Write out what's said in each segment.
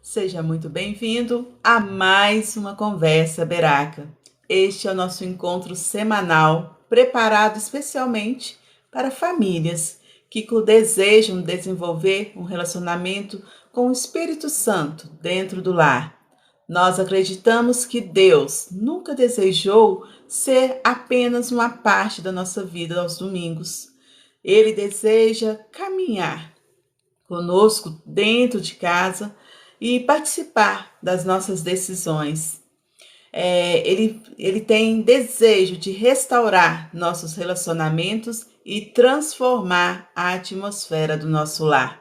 Seja muito bem-vindo a mais uma Conversa Beraca. Este é o nosso encontro semanal, preparado especialmente para famílias que desejam desenvolver um relacionamento com o Espírito Santo dentro do lar. Nós acreditamos que Deus nunca desejou ser apenas uma parte da nossa vida aos domingos. Ele deseja caminhar conosco dentro de casa e participar das nossas decisões. Ele tem desejo de restaurar nossos relacionamentos e transformar a atmosfera do nosso lar.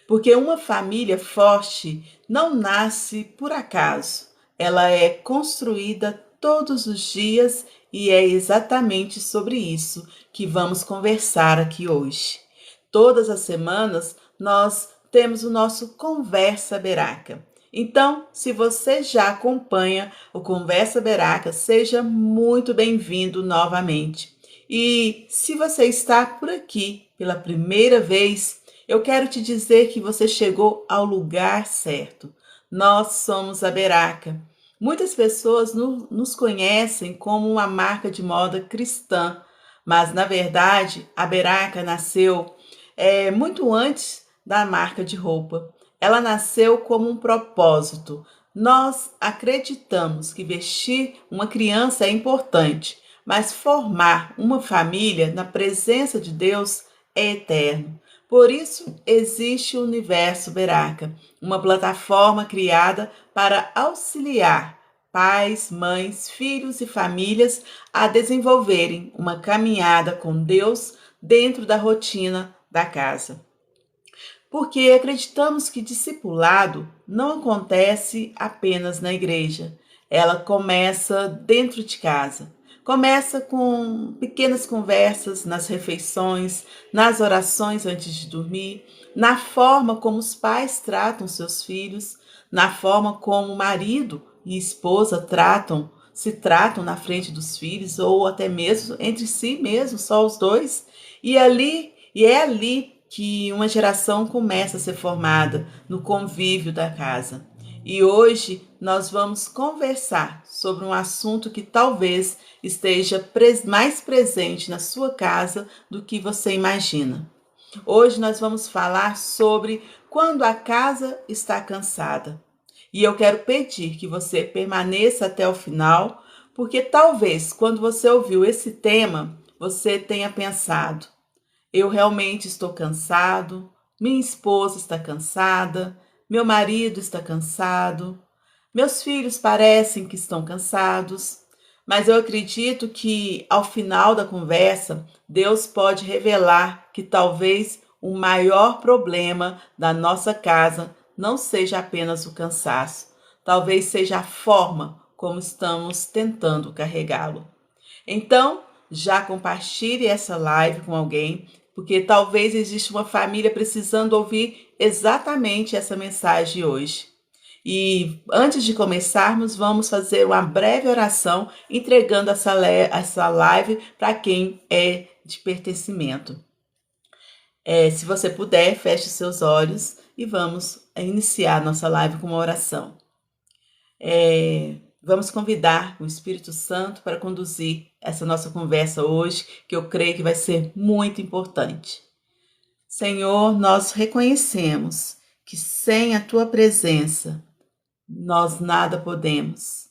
Porque uma família forte não nasce por acaso, ela é construída todos os dias e é exatamente sobre isso que vamos conversar aqui hoje. Todas as semanas nós temos o nosso Conversa Beraca. Então, se você já acompanha o Conversa Beraca, seja muito bem-vindo novamente. E se você está por aqui pela primeira vez, eu quero te dizer que você chegou ao lugar certo. Nós somos a Beraca. Muitas pessoas nos conhecem como uma marca de moda cristã, mas na verdade a Beraca nasceu muito antes da marca de roupa. Ela nasceu como um propósito. Nós acreditamos que vestir uma criança é importante, mas formar uma família na presença de Deus é eterno. Por isso existe o Universo Beraca, uma plataforma criada para auxiliar pais, mães, filhos e famílias a desenvolverem uma caminhada com Deus dentro da rotina da casa. Porque acreditamos que discipulado não acontece apenas na igreja, ela começa dentro de casa. Começa com pequenas conversas nas refeições, nas orações antes de dormir, na forma como os pais tratam seus filhos, na forma como o marido e esposa se tratam na frente dos filhos ou até mesmo entre si mesmo, só os dois. É ali que uma geração começa a ser formada no convívio da casa. E hoje nós vamos conversar sobre um assunto que talvez esteja mais presente na sua casa do que você imagina. Hoje nós vamos falar sobre quando a casa está cansada. E eu quero pedir que você permaneça até o final, porque talvez quando você ouviu esse tema, você tenha pensado: eu realmente estou cansado, minha esposa está cansada, meu marido está cansado, meus filhos parecem que estão cansados. Mas eu acredito que ao final da conversa, Deus pode revelar que talvez o maior problema da nossa casa não seja apenas o cansaço, talvez seja a forma como estamos tentando carregá-lo. Então, já compartilhe essa live com alguém, porque talvez exista uma família precisando ouvir exatamente essa mensagem hoje. E antes de começarmos, vamos fazer uma breve oração entregando essa live para quem é de pertencimento. Se você puder, feche seus olhos e vamos iniciar nossa live com uma oração. Vamos convidar o Espírito Santo para conduzir essa nossa conversa hoje, que eu creio que vai ser muito importante. Senhor, nós reconhecemos que sem a tua presença nós nada podemos.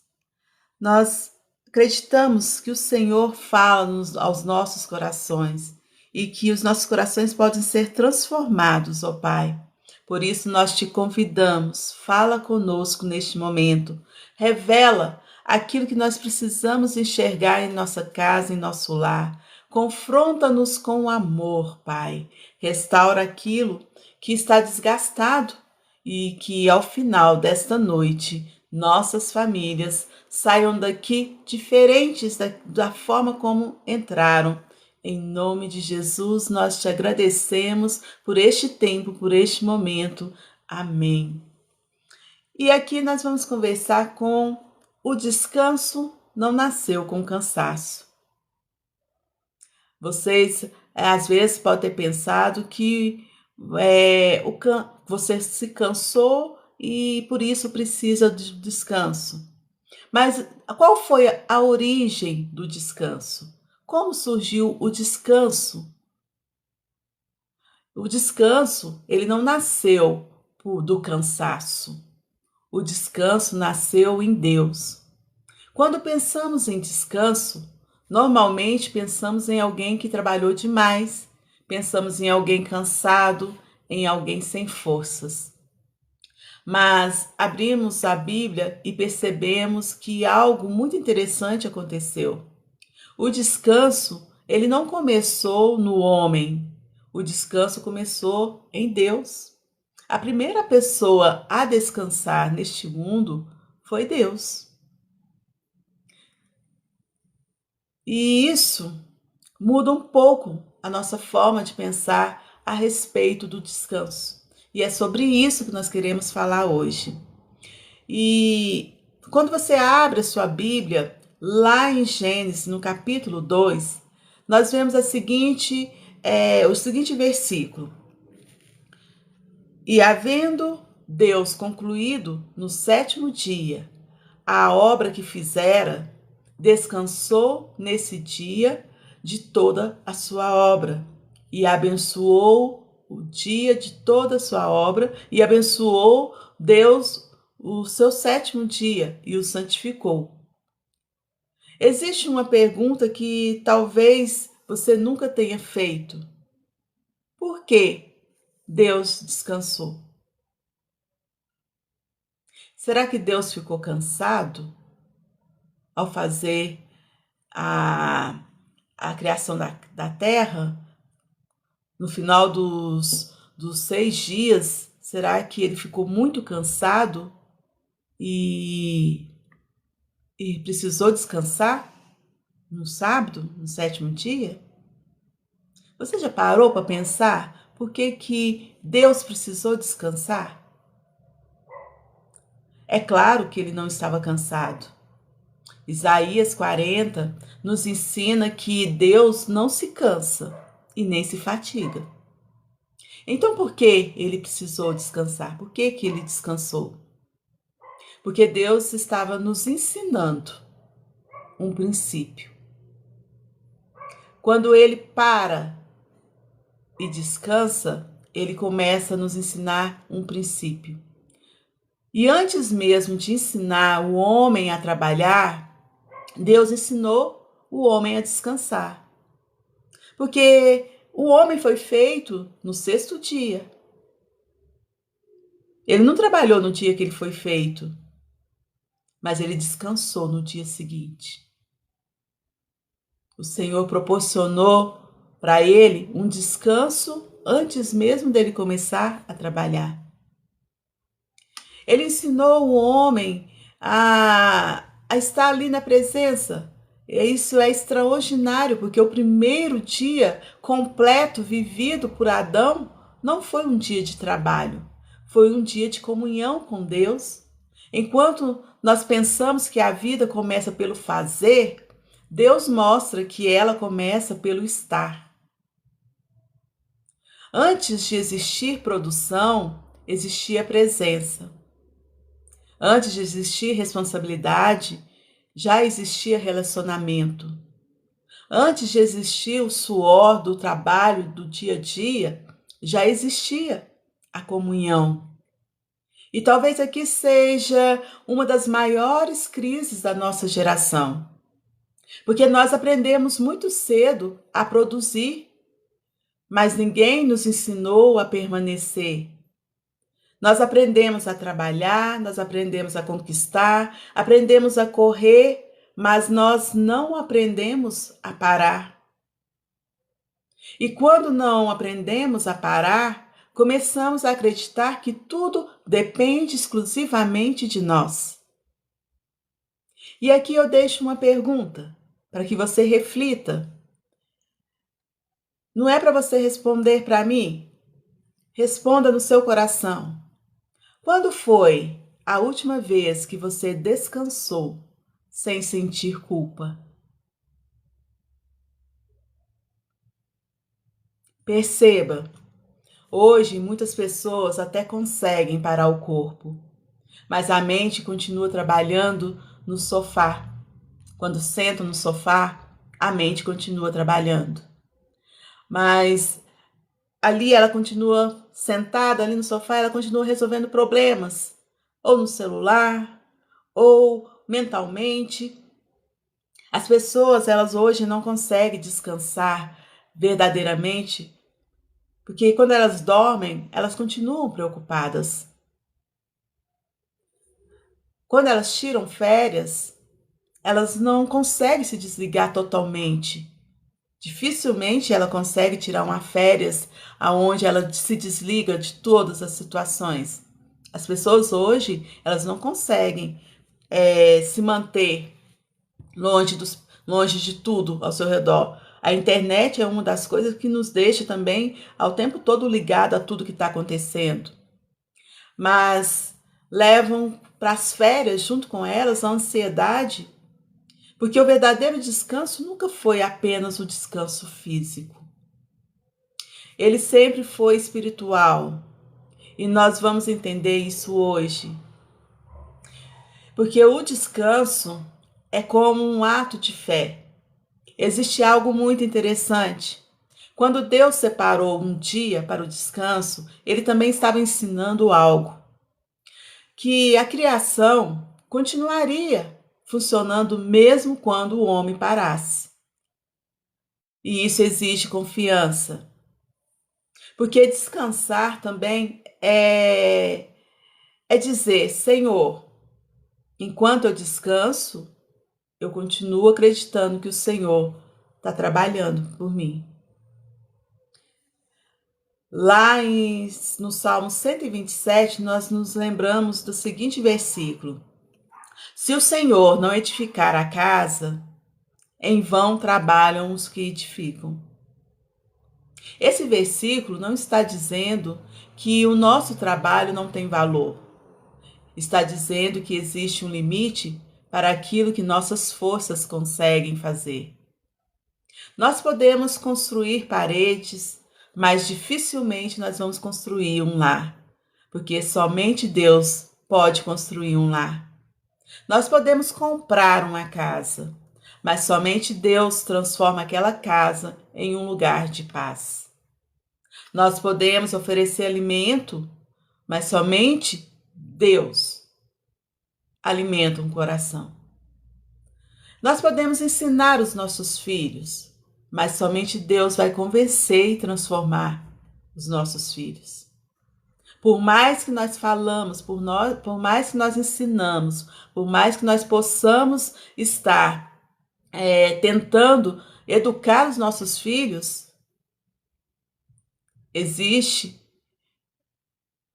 Nós acreditamos que o Senhor fala aos nossos corações e que os nossos corações podem ser transformados, ó Pai. Por isso nós te convidamos, fala conosco neste momento, revela aquilo que nós precisamos enxergar em nossa casa, em nosso lar. Confronta-nos com o amor, Pai. Restaura aquilo que está desgastado e que ao final desta noite nossas famílias saiam daqui diferentes da forma como entraram. Em nome de Jesus, nós te agradecemos por este tempo, por este momento. Amém. E aqui nós vamos conversar com o descanso não nasceu com cansaço. Vocês, às vezes, podem ter pensado que você se cansou e por isso precisa de descanso. Mas qual foi a origem do descanso? Como surgiu o descanso? O descanso, ele não nasceu do cansaço. O descanso nasceu em Deus. Quando pensamos em descanso, normalmente pensamos em alguém que trabalhou demais, pensamos em alguém cansado, em alguém sem forças. Mas abrimos a Bíblia e percebemos que algo muito interessante aconteceu. O descanso, ele não começou no homem. O descanso começou em Deus. A primeira pessoa a descansar neste mundo foi Deus. E isso muda um pouco a nossa forma de pensar a respeito do descanso. E é sobre isso que nós queremos falar hoje. E quando você abre a sua Bíblia, lá em Gênesis, no capítulo 2, nós vemos o seguinte versículo. E havendo Deus concluído no sétimo dia a obra que fizera, descansou nesse dia de toda a sua obra e abençoou o dia de toda a sua obra e abençoou Deus o seu sétimo dia e o santificou. Existe uma pergunta que talvez você nunca tenha feito. Por que Deus descansou? Será que Deus ficou cansado ao fazer a criação da terra? No final dos 6 dias, será que ele ficou muito cansado e precisou descansar no sábado, no sétimo dia? Você já parou para pensar por que Deus precisou descansar? É claro que ele não estava cansado. Isaías 40 nos ensina que Deus não se cansa e nem se fatiga. Então, por que ele precisou descansar? Por que ele descansou? Porque Deus estava nos ensinando um princípio. Quando ele para e descansa, ele começa a nos ensinar um princípio. E antes mesmo de ensinar o homem a trabalhar, Deus ensinou o homem a descansar. Porque o homem foi feito no sexto dia. Ele não trabalhou no dia que ele foi feito, mas ele descansou no dia seguinte. O Senhor proporcionou para ele um descanso antes mesmo dele começar a trabalhar. Ele ensinou o homem a estar ali na presença. E isso é extraordinário, porque o primeiro dia completo vivido por Adão não foi um dia de trabalho, foi um dia de comunhão com Deus. Enquanto nós pensamos que a vida começa pelo fazer, Deus mostra que ela começa pelo estar. Antes de existir produção, existia presença. Antes de existir responsabilidade, já existia relacionamento. Antes de existir o suor do trabalho do dia a dia, já existia a comunhão. E talvez aqui seja uma das maiores crises da nossa geração. Porque nós aprendemos muito cedo a produzir, mas ninguém nos ensinou a permanecer. Nós aprendemos a trabalhar, nós aprendemos a conquistar, aprendemos a correr, mas nós não aprendemos a parar. E quando não aprendemos a parar, começamos a acreditar que tudo depende exclusivamente de nós. E aqui eu deixo uma pergunta para que você reflita. Não é para você responder para mim? Responda no seu coração. Quando foi a última vez que você descansou sem sentir culpa? Perceba, hoje muitas pessoas até conseguem parar o corpo, mas a mente continua trabalhando no sofá. Quando sentam no sofá, a mente continua trabalhando. Mas ali ela continua sentada ali no sofá, ela continua resolvendo problemas, ou no celular, ou mentalmente. As pessoas, elas hoje não conseguem descansar verdadeiramente, porque quando elas dormem, elas continuam preocupadas. Quando elas tiram férias, elas não conseguem se desligar totalmente. Dificilmente ela consegue tirar uma férias aonde ela se desliga de todas as situações. As pessoas hoje, elas não conseguem se manter longe de tudo ao seu redor. A internet é uma das coisas que nos deixa também ao tempo todo ligado a tudo que está acontecendo. Mas levam para as férias, junto com elas, a ansiedade, porque o verdadeiro descanso nunca foi apenas o descanso físico. Ele sempre foi espiritual. E nós vamos entender isso hoje. Porque o descanso é como um ato de fé. Existe algo muito interessante. Quando Deus separou um dia para o descanso, ele também estava ensinando algo. Que a criação continuaria funcionando mesmo quando o homem parasse. E isso exige confiança. Porque descansar também é dizer, Senhor, enquanto eu descanso, eu continuo acreditando que o Senhor está trabalhando por mim. Lá no Salmo 127, nós nos lembramos do seguinte versículo: se o Senhor não edificar a casa, em vão trabalham os que edificam. Esse versículo não está dizendo que o nosso trabalho não tem valor. Está dizendo que existe um limite para aquilo que nossas forças conseguem fazer. Nós podemos construir paredes, mas dificilmente nós vamos construir um lar, porque somente Deus pode construir um lar. Nós podemos comprar uma casa, mas somente Deus transforma aquela casa em um lugar de paz. Nós podemos oferecer alimento, mas somente Deus alimenta um coração. Nós podemos ensinar os nossos filhos, mas somente Deus vai convencer e transformar os nossos filhos. Por mais que nós falamos, por mais que nós ensinamos, por mais que nós possamos estar tentando educar os nossos filhos, existe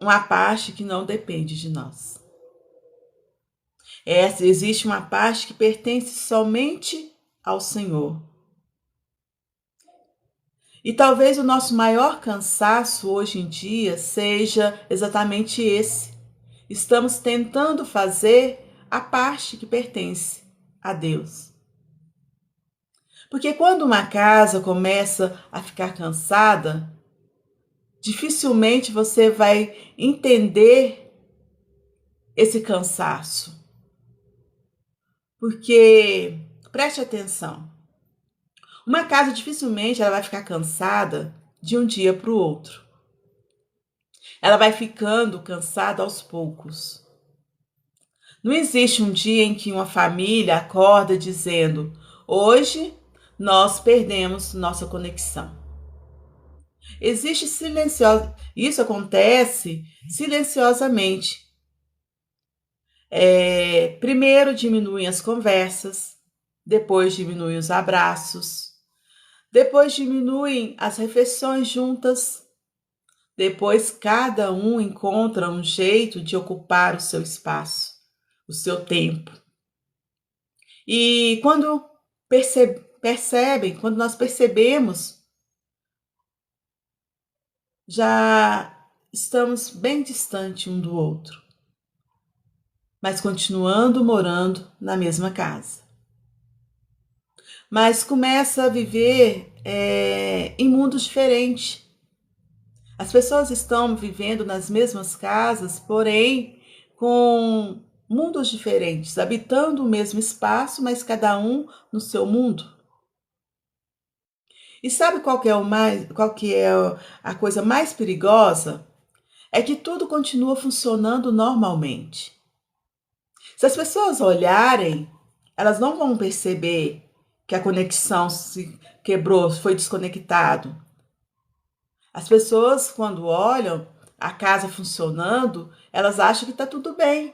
uma parte que não depende de nós. Existe uma parte que pertence somente ao Senhor. E talvez o nosso maior cansaço hoje em dia seja exatamente esse. Estamos tentando fazer a parte que pertence a Deus. Porque quando uma casa começa a ficar cansada, dificilmente você vai entender esse cansaço. Porque, preste atenção, uma casa dificilmente ela vai ficar cansada de um dia para o outro. Ela vai ficando cansada aos poucos. Não existe um dia em que uma família acorda dizendo: hoje nós perdemos nossa conexão. Existe silencioso. Isso acontece silenciosamente. Primeiro diminuem as conversas, depois diminuem os abraços, depois diminuem as refeições juntas, depois cada um encontra um jeito de ocupar o seu espaço, o seu tempo. E quando quando nós percebemos, já estamos bem distante um do outro, mas continuando morando na mesma casa. Mas começa a viver em mundos diferentes. As pessoas estão vivendo nas mesmas casas, porém com mundos diferentes, habitando o mesmo espaço, mas cada um no seu mundo. E sabe qual que é a coisa mais perigosa? É que tudo continua funcionando normalmente. Se as pessoas olharem, elas não vão perceber que a conexão se quebrou, foi desconectado. As pessoas, quando olham a casa funcionando, elas acham que está tudo bem.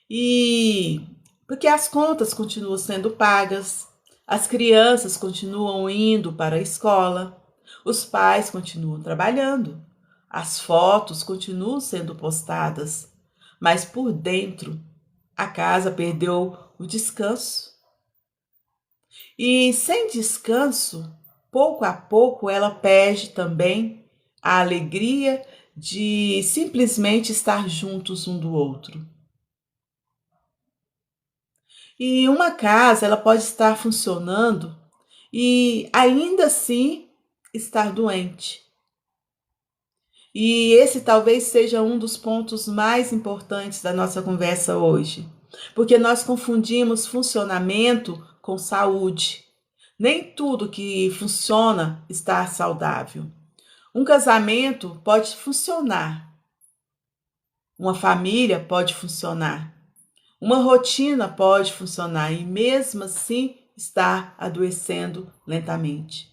E porque as contas continuam sendo pagas, as crianças continuam indo para a escola, os pais continuam trabalhando, as fotos continuam sendo postadas, mas por dentro a casa perdeu o descanso. E sem descanso, pouco a pouco ela perde também a alegria de simplesmente estar juntos um do outro. E uma casa, ela pode estar funcionando e ainda assim estar doente. E esse talvez seja um dos pontos mais importantes da nossa conversa hoje, porque nós confundimos funcionamento com saúde. Nem tudo que funciona está saudável. Um casamento pode funcionar, uma família pode funcionar, uma rotina pode funcionar e mesmo assim estar adoecendo lentamente.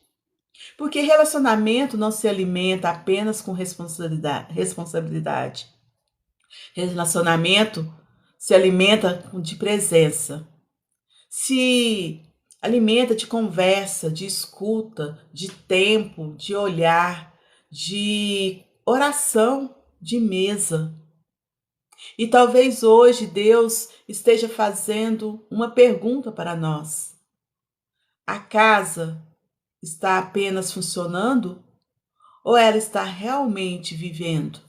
Porque relacionamento não se alimenta apenas com responsabilidade. Relacionamento se alimenta de presença. Se alimenta de conversa, de escuta, de tempo, de olhar, de oração, de mesa. E talvez hoje Deus esteja fazendo uma pergunta para nós. A casa está apenas funcionando ou ela está realmente vivendo?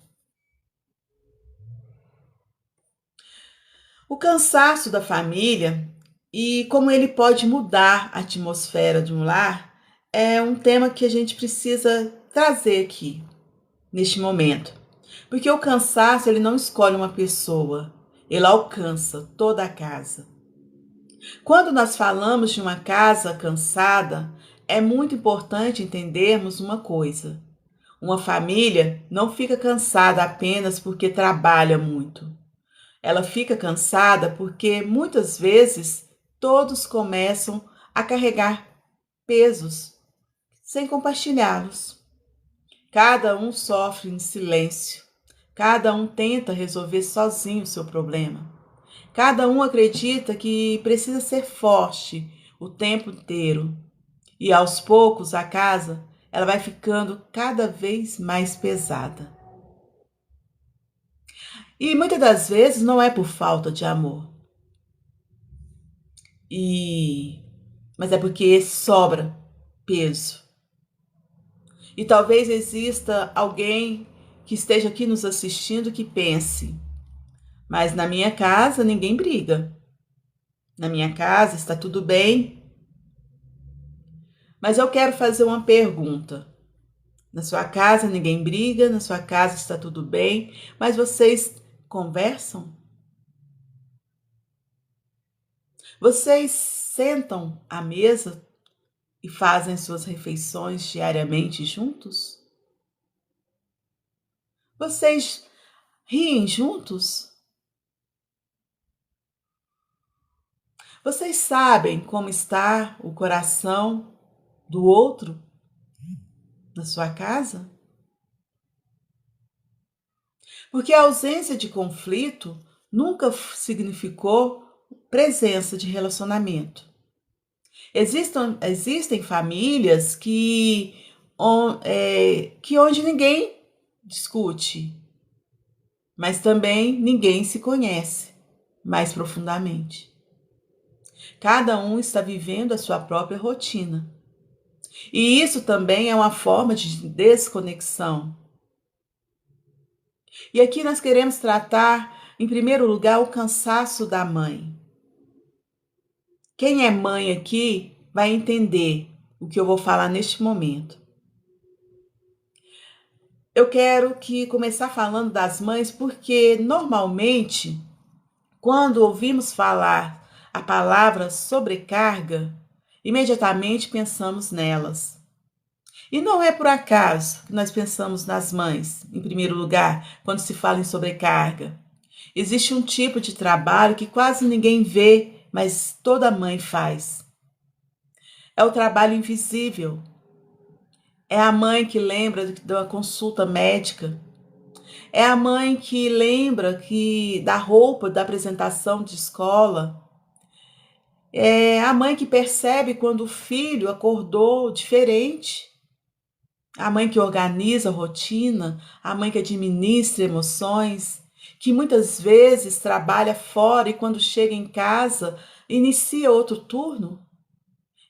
O cansaço da família e como ele pode mudar a atmosfera de um lar é um tema que a gente precisa trazer aqui neste momento. Porque o cansaço ele não escolhe uma pessoa, ele alcança toda a casa. Quando nós falamos de uma casa cansada, é muito importante entendermos uma coisa. Uma família não fica cansada apenas porque trabalha muito. Ela fica cansada porque muitas vezes todos começam a carregar pesos sem compartilhá-los. Cada um sofre em silêncio. Cada um tenta resolver sozinho o seu problema. Cada um acredita que precisa ser forte o tempo inteiro. E aos poucos a casa ela vai ficando cada vez mais pesada. E muitas das vezes não é por falta de amor. Mas é porque sobra peso. E talvez exista alguém que esteja aqui nos assistindo que pense: mas na minha casa ninguém briga. Na minha casa está tudo bem. Mas eu quero fazer uma pergunta. Na sua casa ninguém briga, na sua casa está tudo bem, mas vocês conversam? Vocês sentam à mesa e fazem suas refeições diariamente juntos? Vocês riem juntos? Vocês sabem como está o coração do outro na sua casa? Porque a ausência de conflito nunca significou presença de relacionamento. Existem famílias que onde ninguém discute, mas também ninguém se conhece mais profundamente. Cada um está vivendo a sua própria rotina. E isso também é uma forma de desconexão. E aqui nós queremos tratar, em primeiro lugar, o cansaço da mãe. Quem é mãe aqui vai entender o que eu vou falar neste momento. Eu quero começar falando das mães, porque normalmente, quando ouvimos falar a palavra sobrecarga, imediatamente pensamos nelas. E não é por acaso que nós pensamos nas mães, em primeiro lugar, quando se fala em sobrecarga. Existe um tipo de trabalho que quase ninguém vê, mas toda mãe faz. É o trabalho invisível. É a mãe que lembra da consulta médica. É a mãe que lembra da roupa da apresentação de escola. É a mãe que percebe quando o filho acordou diferente. A mãe que organiza a rotina, a mãe que administra emoções, que muitas vezes trabalha fora e quando chega em casa inicia outro turno.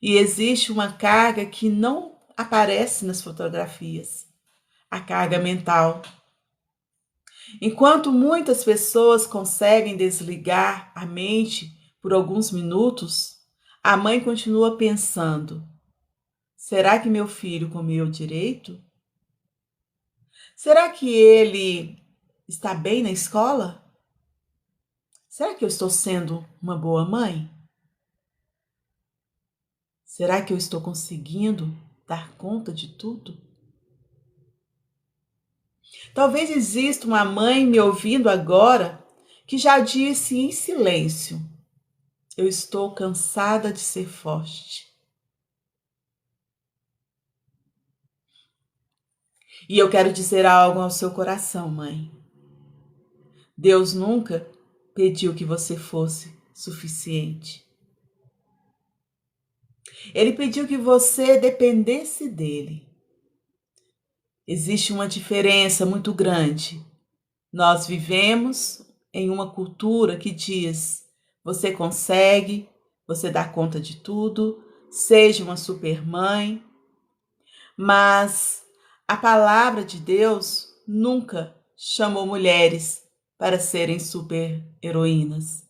E existe uma carga que não aparece nas fotografias, a carga mental. Enquanto muitas pessoas conseguem desligar a mente por alguns minutos, a mãe continua pensando: será que meu filho comeu direito? Será que ele está bem na escola? Será que eu estou sendo uma boa mãe? Será que eu estou conseguindo dar conta de tudo? Talvez exista uma mãe me ouvindo agora que já disse em silêncio: eu estou cansada de ser forte. E eu quero dizer algo ao seu coração, mãe. Deus nunca pediu que você fosse suficiente. Ele pediu que você dependesse dele. Existe uma diferença muito grande. Nós vivemos em uma cultura que diz: você consegue, você dá conta de tudo, seja uma supermãe. Mas a palavra de Deus nunca chamou mulheres para serem super-heroínas.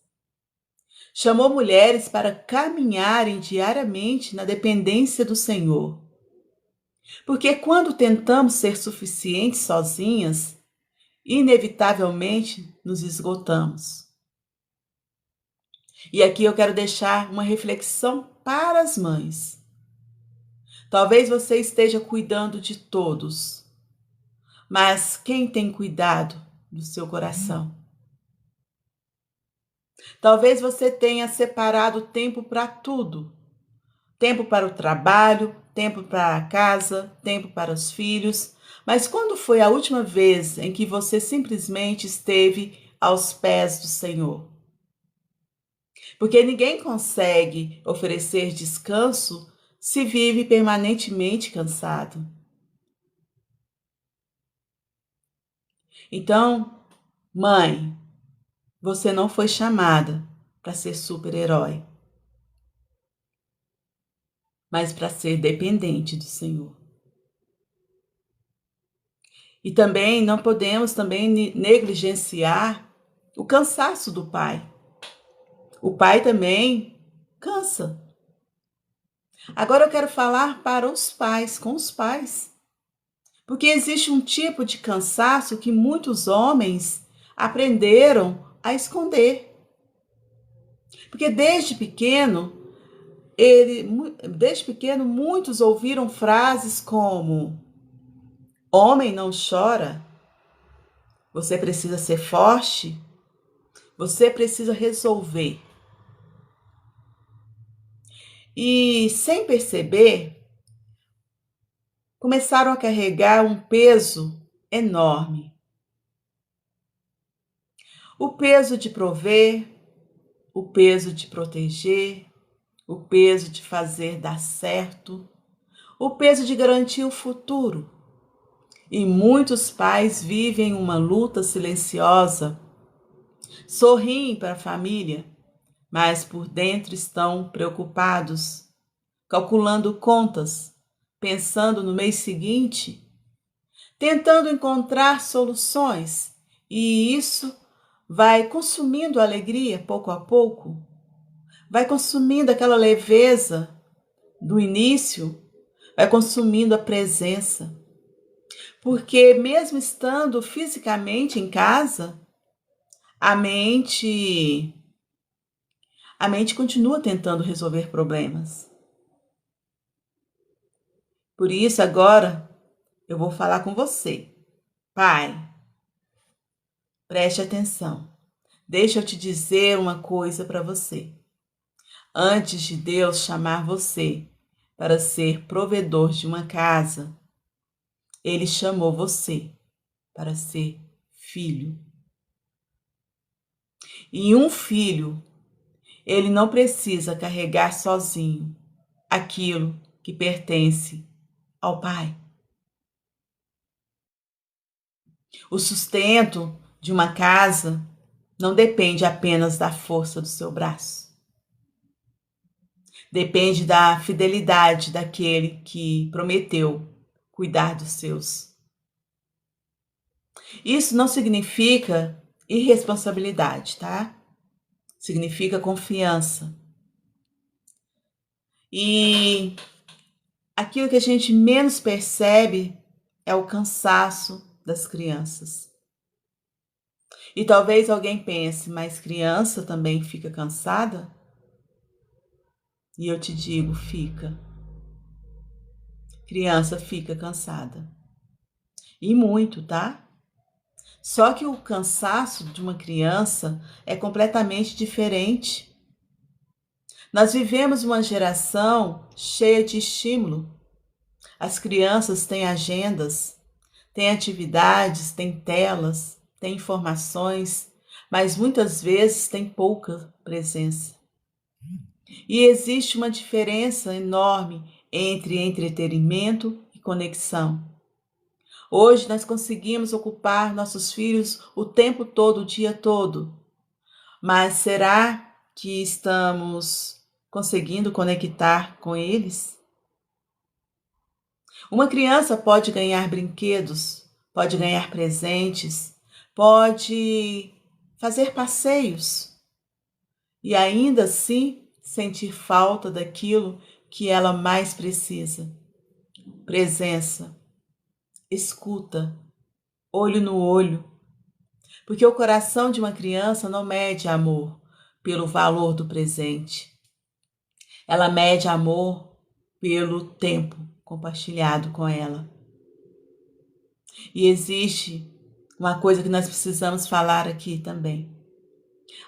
Chamou mulheres para caminharem diariamente na dependência do Senhor. Porque quando tentamos ser suficientes sozinhas, inevitavelmente nos esgotamos. E aqui eu quero deixar uma reflexão para as mães. Talvez você esteja cuidando de todos, mas quem tem cuidado do seu coração? Talvez você tenha separado tempo para tudo. Tempo para o trabalho, tempo para a casa, tempo para os filhos. Mas quando foi a última vez em que você simplesmente esteve aos pés do Senhor? Porque ninguém consegue oferecer descanso se vive permanentemente cansado. Então, mãe, você não foi chamada para ser super-herói, mas para ser dependente do Senhor. E também não podemos negligenciar o cansaço do pai. O pai também cansa. Agora eu quero falar para os pais, com os pais. Porque existe um tipo de cansaço que muitos homens aprenderam a esconder. Porque desde pequeno muitos ouviram frases como: homem não chora, você precisa ser forte, você precisa resolver. E sem perceber, começaram a carregar um peso enorme. O peso de prover, o peso de proteger, o peso de fazer dar certo, o peso de garantir o futuro. E muitos pais vivem uma luta silenciosa, sorriem para a família, mas por dentro estão preocupados, calculando contas, pensando no mês seguinte, tentando encontrar soluções, e isso vai consumindo a alegria pouco a pouco, vai consumindo aquela leveza do início, vai consumindo a presença. Porque mesmo estando fisicamente em casa, a mente, a mente continua tentando resolver problemas. Por isso, agora eu vou falar com você. Pai, preste atenção. Deixa eu te dizer uma coisa para você. Antes de Deus chamar você para ser provedor de uma casa, Ele chamou você para ser filho. E um filho, ele não precisa carregar sozinho aquilo que pertence ao pai. O sustento de uma casa não depende apenas da força do seu braço. Depende da fidelidade daquele que prometeu cuidar dos seus. Isso não significa irresponsabilidade, tá? Significa confiança. E aquilo que a gente menos percebe é o cansaço das crianças. E talvez alguém pense, mas criança também fica cansada? E eu te digo, fica. Criança fica cansada. E muito, tá? Só que o cansaço de uma criança é completamente diferente. Nós vivemos uma geração cheia de estímulo. As crianças têm agendas, têm atividades, têm telas, têm informações, mas muitas vezes têm pouca presença. E existe uma diferença enorme entre entretenimento e conexão. Hoje nós conseguimos ocupar nossos filhos o tempo todo, o dia todo. Mas será que estamos conseguindo conectar com eles? Uma criança pode ganhar brinquedos, pode ganhar presentes, pode fazer passeios e ainda assim sentir falta daquilo que ela mais precisa. Presença, escuta, olho no olho. Porque o coração de uma criança não mede amor pelo valor do presente. Ela mede amor pelo tempo compartilhado com ela. E existe uma coisa que nós precisamos falar aqui também.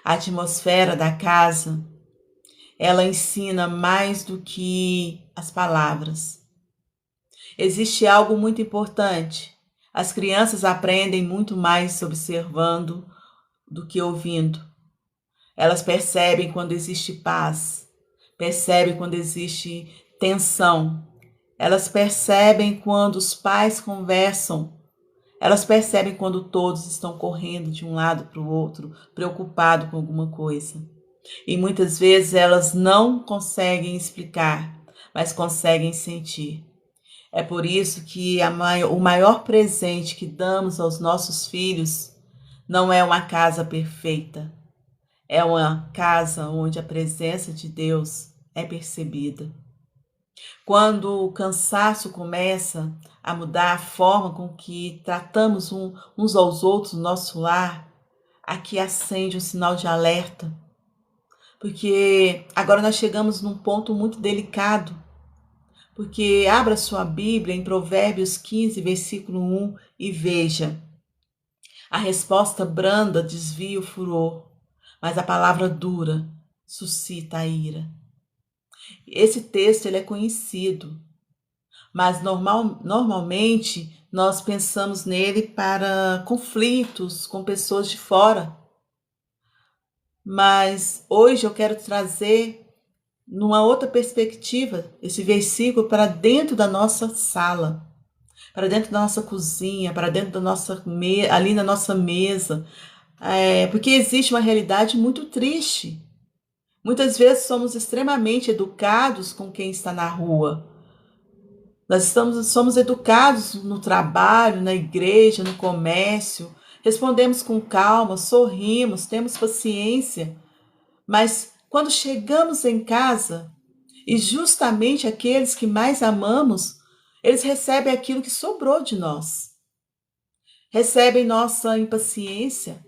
A atmosfera da casa, ela ensina mais do que as palavras. Existe algo muito importante. As crianças aprendem muito mais observando do que ouvindo. Elas percebem quando existe paz, percebem quando existe tensão. Elas percebem quando os pais conversam. Elas percebem quando todos estão correndo de um lado para o outro, preocupados com alguma coisa. E muitas vezes elas não conseguem explicar, mas conseguem sentir. É por isso que o maior presente que damos aos nossos filhos não é uma casa perfeita. É uma casa onde a presença de Deus é percebida. Quando o cansaço começa a mudar a forma com que tratamos uns aos outros no nosso lar, aqui acende um sinal de alerta. Porque agora nós chegamos num ponto muito delicado. Porque abra sua Bíblia em Provérbios 15, versículo 1 e veja. A resposta branda desvia o furor, mas a palavra dura suscita a ira. Esse texto ele é conhecido, mas normalmente nós pensamos nele para conflitos com pessoas de fora. Mas hoje eu quero trazer numa outra perspectiva esse versículo para dentro da nossa sala, para dentro da nossa cozinha, para dentro da nossa ali na nossa mesa, porque existe uma realidade muito triste. Muitas vezes somos extremamente educados com quem está na rua. Nós somos educados no trabalho, na igreja, no comércio, respondemos com calma, sorrimos, temos paciência, mas quando chegamos em casa, e justamente aqueles que mais amamos, eles recebem aquilo que sobrou de nós. Recebem nossa impaciência,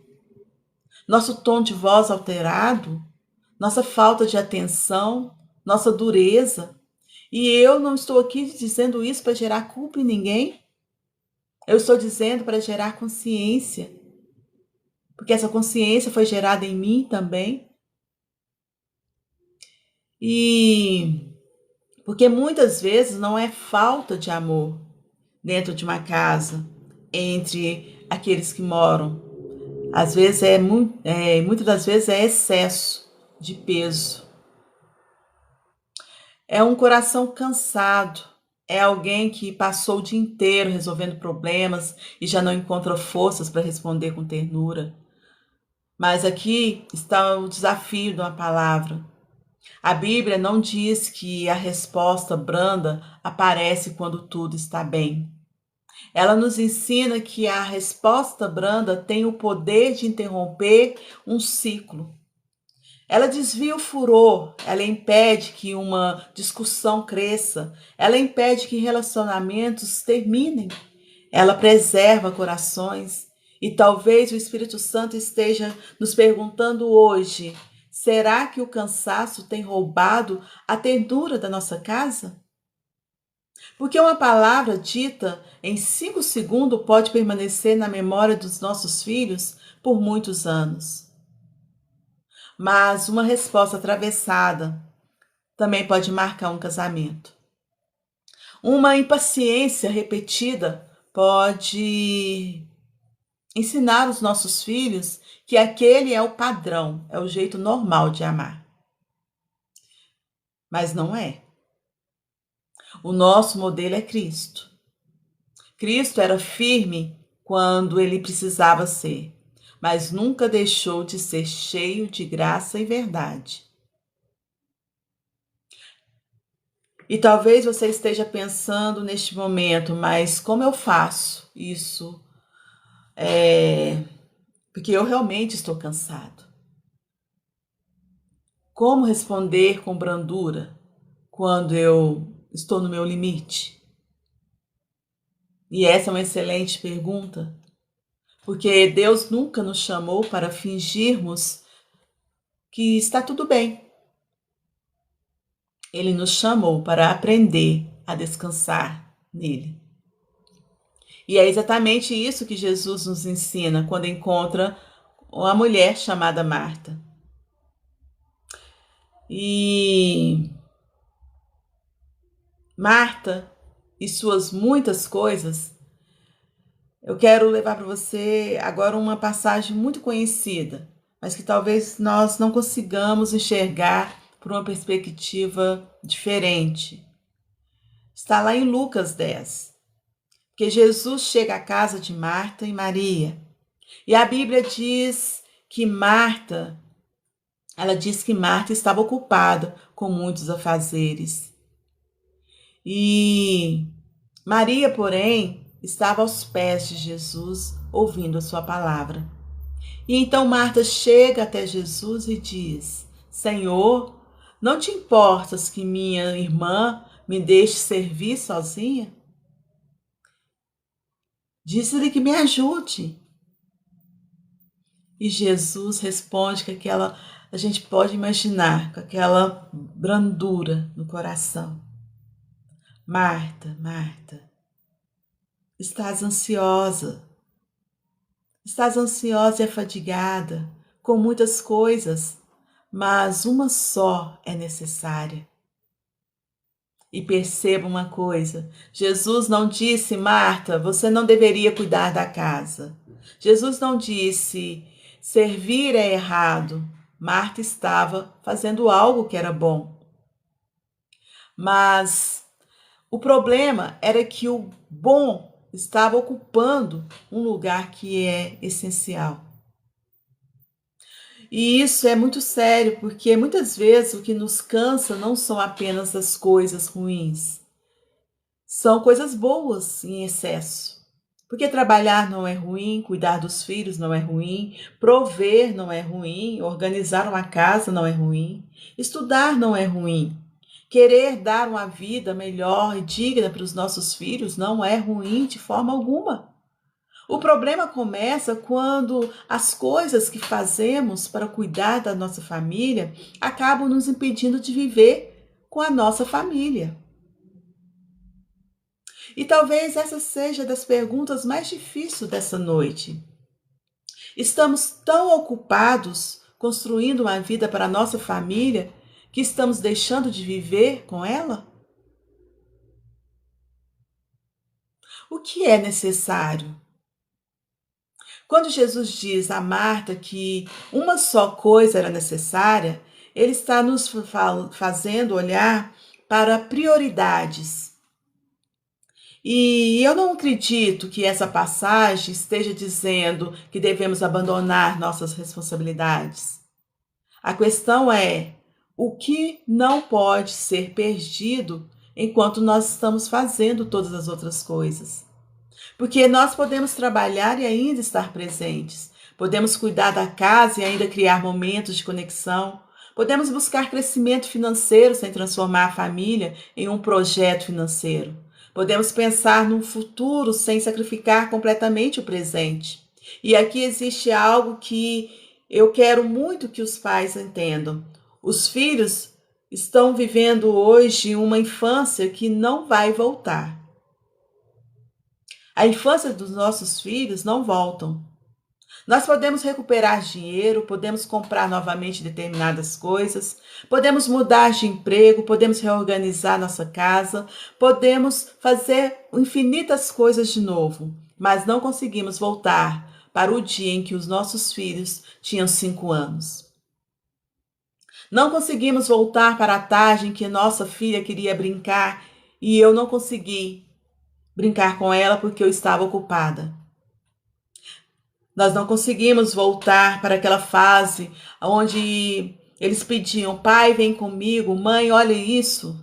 nosso tom de voz alterado, nossa falta de atenção, nossa dureza. E eu não estou aqui dizendo isso para gerar culpa em ninguém. Eu estou dizendo para gerar consciência, porque essa consciência foi gerada em mim também. E porque muitas vezes não é falta de amor dentro de uma casa, entre aqueles que moram. Às vezes muitas das vezes é excesso de peso. É um coração cansado. É alguém que passou o dia inteiro resolvendo problemas e já não encontra forças para responder com ternura. Mas aqui está o desafio de uma palavra. A Bíblia não diz que a resposta branda aparece quando tudo está bem. Ela nos ensina que a resposta branda tem o poder de interromper um ciclo. Ela desvia o furor, ela impede que uma discussão cresça, ela impede que relacionamentos terminem, ela preserva corações. E talvez o Espírito Santo esteja nos perguntando hoje: será que o cansaço tem roubado a ternura da nossa casa? Porque uma palavra dita em 5 segundos pode permanecer na memória dos nossos filhos por muitos anos. Mas uma resposta atravessada também pode marcar um casamento. Uma impaciência repetida pode ensinar os nossos filhos que aquele é o padrão, é o jeito normal de amar. Mas não é. O nosso modelo é Cristo. Cristo era firme quando ele precisava ser, mas nunca deixou de ser cheio de graça e verdade. E talvez você esteja pensando neste momento, mas como eu faço isso? Porque eu realmente estou cansado. Como responder com brandura quando eu estou no meu limite? E essa é uma excelente pergunta, porque Deus nunca nos chamou para fingirmos que está tudo bem. Ele nos chamou para aprender a descansar nele. E é exatamente isso que Jesus nos ensina quando encontra uma mulher chamada Marta. E Marta e suas muitas coisas, eu quero levar para você agora uma passagem muito conhecida, mas que talvez nós não consigamos enxergar por uma perspectiva diferente. Está lá em Lucas 10, que Jesus chega à casa de Marta e Maria. E a Bíblia diz que Marta estava ocupada com muitos afazeres. E Maria, porém, estava aos pés de Jesus, ouvindo a sua palavra. E então Marta chega até Jesus e diz: Senhor, não te importas que minha irmã me deixe servir sozinha? Diz-lhe que me ajude. E Jesus responde a gente pode imaginar, com aquela brandura no coração. Marta, Marta, estás ansiosa e afadigada com muitas coisas, mas uma só é necessária. E perceba uma coisa, Jesus não disse: Marta, você não deveria cuidar da casa. Jesus não disse: servir é errado. Marta estava fazendo algo que era bom. Mas o problema era que o bom estava ocupando um lugar que é essencial. E isso é muito sério, porque muitas vezes o que nos cansa não são apenas as coisas ruins, são coisas boas em excesso. Porque trabalhar não é ruim, cuidar dos filhos não é ruim, prover não é ruim, organizar uma casa não é ruim, estudar não é ruim. Querer dar uma vida melhor e digna para os nossos filhos não é ruim de forma alguma. O problema começa quando as coisas que fazemos para cuidar da nossa família acabam nos impedindo de viver com a nossa família. E talvez essa seja das perguntas mais difíceis dessa noite. Estamos tão ocupados construindo uma vida para a nossa família que estamos deixando de viver com ela? O que é necessário? Quando Jesus diz a Marta que uma só coisa era necessária, ele está nos fazendo olhar para prioridades. E eu não acredito que essa passagem esteja dizendo que devemos abandonar nossas responsabilidades. A questão é o que não pode ser perdido enquanto nós estamos fazendo todas as outras coisas. Porque nós podemos trabalhar e ainda estar presentes. Podemos cuidar da casa e ainda criar momentos de conexão. Podemos buscar crescimento financeiro sem transformar a família em um projeto financeiro. Podemos pensar num futuro sem sacrificar completamente o presente. E aqui existe algo que eu quero muito que os pais entendam. Os filhos estão vivendo hoje uma infância que não vai voltar. A infância dos nossos filhos não voltam. Nós podemos recuperar dinheiro, podemos comprar novamente determinadas coisas, podemos mudar de emprego, podemos reorganizar nossa casa, podemos fazer infinitas coisas de novo, mas não conseguimos voltar para o dia em que os nossos filhos tinham 5 anos. Não conseguimos voltar para a tarde em que nossa filha queria brincar e eu não consegui brincar com ela porque eu estava ocupada. Nós não conseguimos voltar para aquela fase onde eles pediam: pai, vem comigo, mãe, olha isso.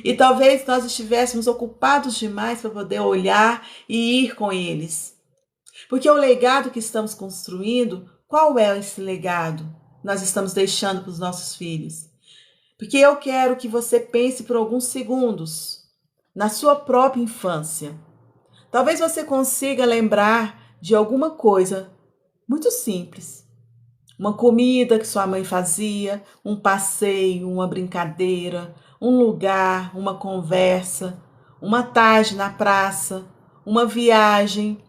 E talvez nós estivéssemos ocupados demais para poder olhar e ir com eles. Porque o legado que estamos construindo, qual é esse legado? Nós estamos deixando para os nossos filhos. Porque eu quero que você pense por alguns segundos na sua própria infância. Talvez você consiga lembrar de alguma coisa muito simples. Uma comida que sua mãe fazia, um passeio, uma brincadeira, um lugar, uma conversa, uma tarde na praça, uma viagem,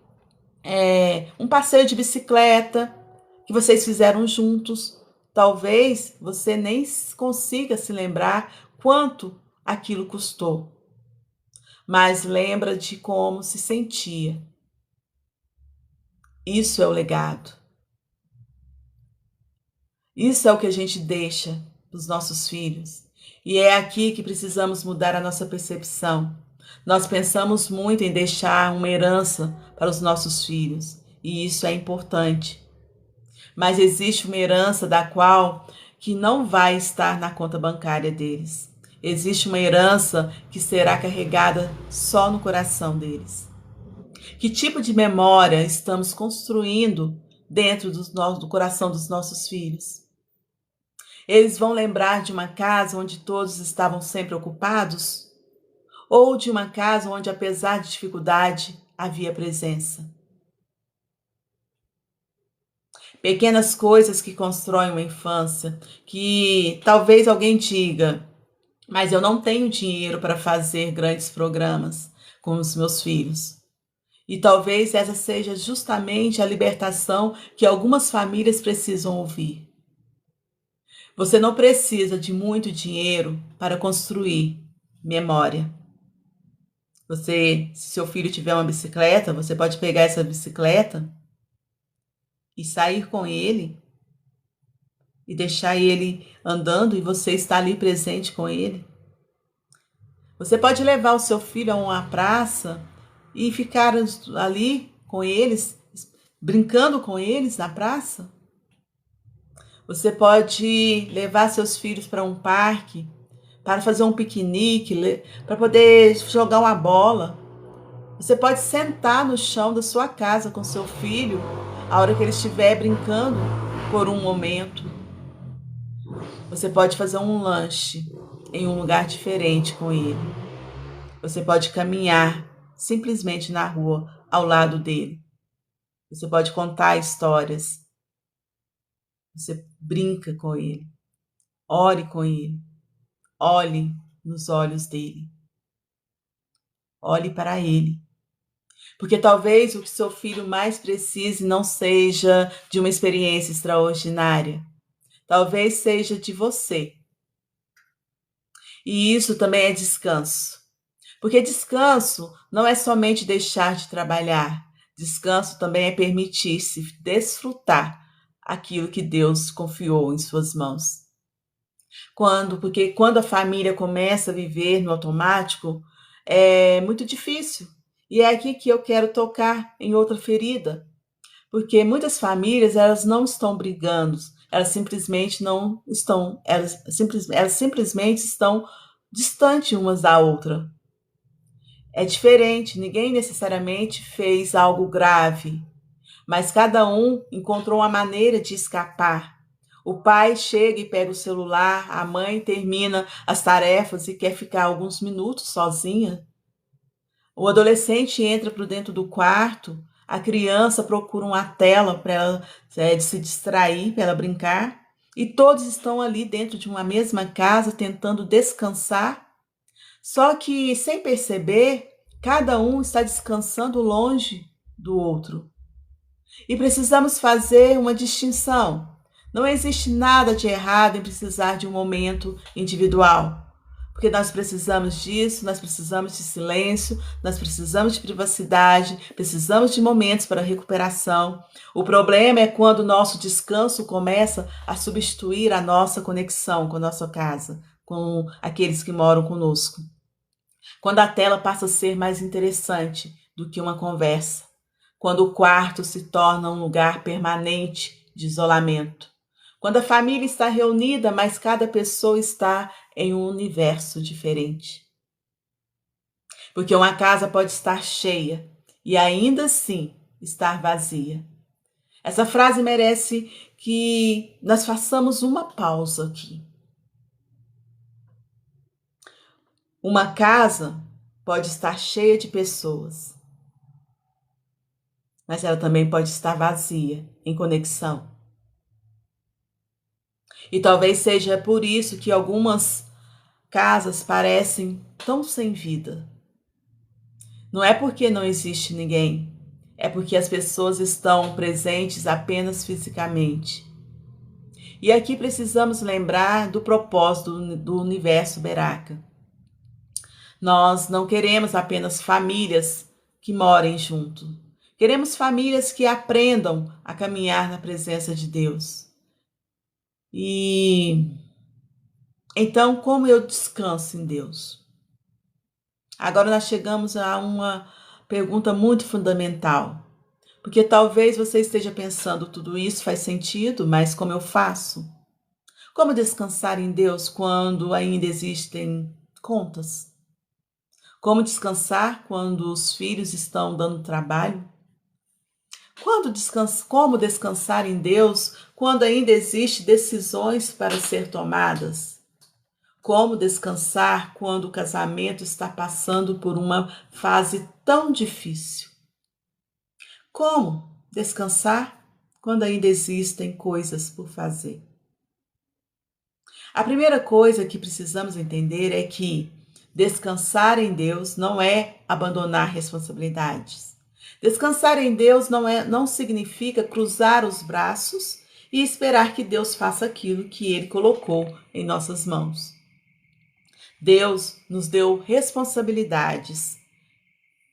um passeio de bicicleta que vocês fizeram juntos. Talvez você nem consiga se lembrar quanto aquilo custou, mas lembra de como se sentia. Isso é o legado. Isso é o que a gente deixa para os nossos filhos. E é aqui que precisamos mudar a nossa percepção. Nós pensamos muito em deixar uma herança para os nossos filhos, e isso é importante. Mas existe uma herança da qual que não vai estar na conta bancária deles. Existe uma herança que será carregada só no coração deles. Que tipo de memória estamos construindo dentro do coração dos nossos filhos? Eles vão lembrar de uma casa onde todos estavam sempre ocupados? Ou de uma casa onde, apesar de dificuldade, havia presença? Pequenas coisas que constroem uma infância, que talvez alguém diga: mas eu não tenho dinheiro para fazer grandes programas com os meus filhos. E talvez essa seja justamente a libertação que algumas famílias precisam ouvir. Você não precisa de muito dinheiro para construir memória. Se seu filho tiver uma bicicleta, você pode pegar essa bicicleta e sair com ele e deixar ele andando e você estar ali presente com ele. Você pode levar o seu filho a uma praça e ficar ali com eles, brincando com eles na praça. Você pode levar seus filhos para um parque, para fazer um piquenique, para poder jogar uma bola. Você pode sentar no chão da sua casa com seu filho, a hora que ele estiver brincando por um momento. Você pode fazer um lanche em um lugar diferente com ele. Você pode caminhar simplesmente na rua ao lado dele. Você pode contar histórias. Você brinca com ele. Ore com ele. Olhe nos olhos dele. Olhe para ele. Porque talvez o que seu filho mais precise não seja de uma experiência extraordinária. Talvez seja de você. E isso também é descanso. Porque descanso não é somente deixar de trabalhar. Descanso também é permitir-se desfrutar aquilo que Deus confiou em suas mãos. Porque quando a família começa a viver no automático, é muito difícil. E é aqui que eu quero tocar em outra ferida, porque muitas famílias elas não estão brigando, elas simplesmente não estão, elas simplesmente estão distantes umas da outra. É diferente, ninguém necessariamente fez algo grave, mas cada um encontrou uma maneira de escapar. O pai chega e pega o celular, a mãe termina as tarefas e quer ficar alguns minutos sozinha. O adolescente entra para dentro do quarto, a criança procura uma tela para ela de se distrair, para ela brincar, e todos estão ali dentro de uma mesma casa tentando descansar, só que sem perceber, cada um está descansando longe do outro. E precisamos fazer uma distinção. Não existe nada de errado em precisar de um momento individual. Porque nós precisamos disso, nós precisamos de silêncio, nós precisamos de privacidade, precisamos de momentos para recuperação. O problema é quando o nosso descanso começa a substituir a nossa conexão com a nossa casa, com aqueles que moram conosco. Quando a tela passa a ser mais interessante do que uma conversa. Quando o quarto se torna um lugar permanente de isolamento. Quando a família está reunida, mas cada pessoa está em um universo diferente. Porque uma casa pode estar cheia e ainda assim estar vazia. Essa frase merece que nós façamos uma pausa aqui. Uma casa pode estar cheia de pessoas, mas ela também pode estar vazia, em conexão. E talvez seja por isso que algumas casas parecem tão sem vida. Não é porque não existe ninguém, é porque as pessoas estão presentes apenas fisicamente. E aqui precisamos lembrar do propósito do universo Beraka. Nós não queremos apenas famílias que morem junto. Queremos famílias que aprendam a caminhar na presença de Deus. E então, como eu descanso em Deus? Agora nós chegamos a uma pergunta muito fundamental. Porque talvez você esteja pensando, tudo isso faz sentido, mas como eu faço? Como descansar em Deus quando ainda existem contas? Como descansar quando os filhos estão dando trabalho? Como descansar em Deus quando ainda existem decisões para ser tomadas? Como descansar quando o casamento está passando por uma fase tão difícil? Como descansar quando ainda existem coisas por fazer? A primeira coisa que precisamos entender é que descansar em Deus não é abandonar responsabilidades. Descansar em Deus não significa cruzar os braços e esperar que Deus faça aquilo que Ele colocou em nossas mãos. Deus nos deu responsabilidades.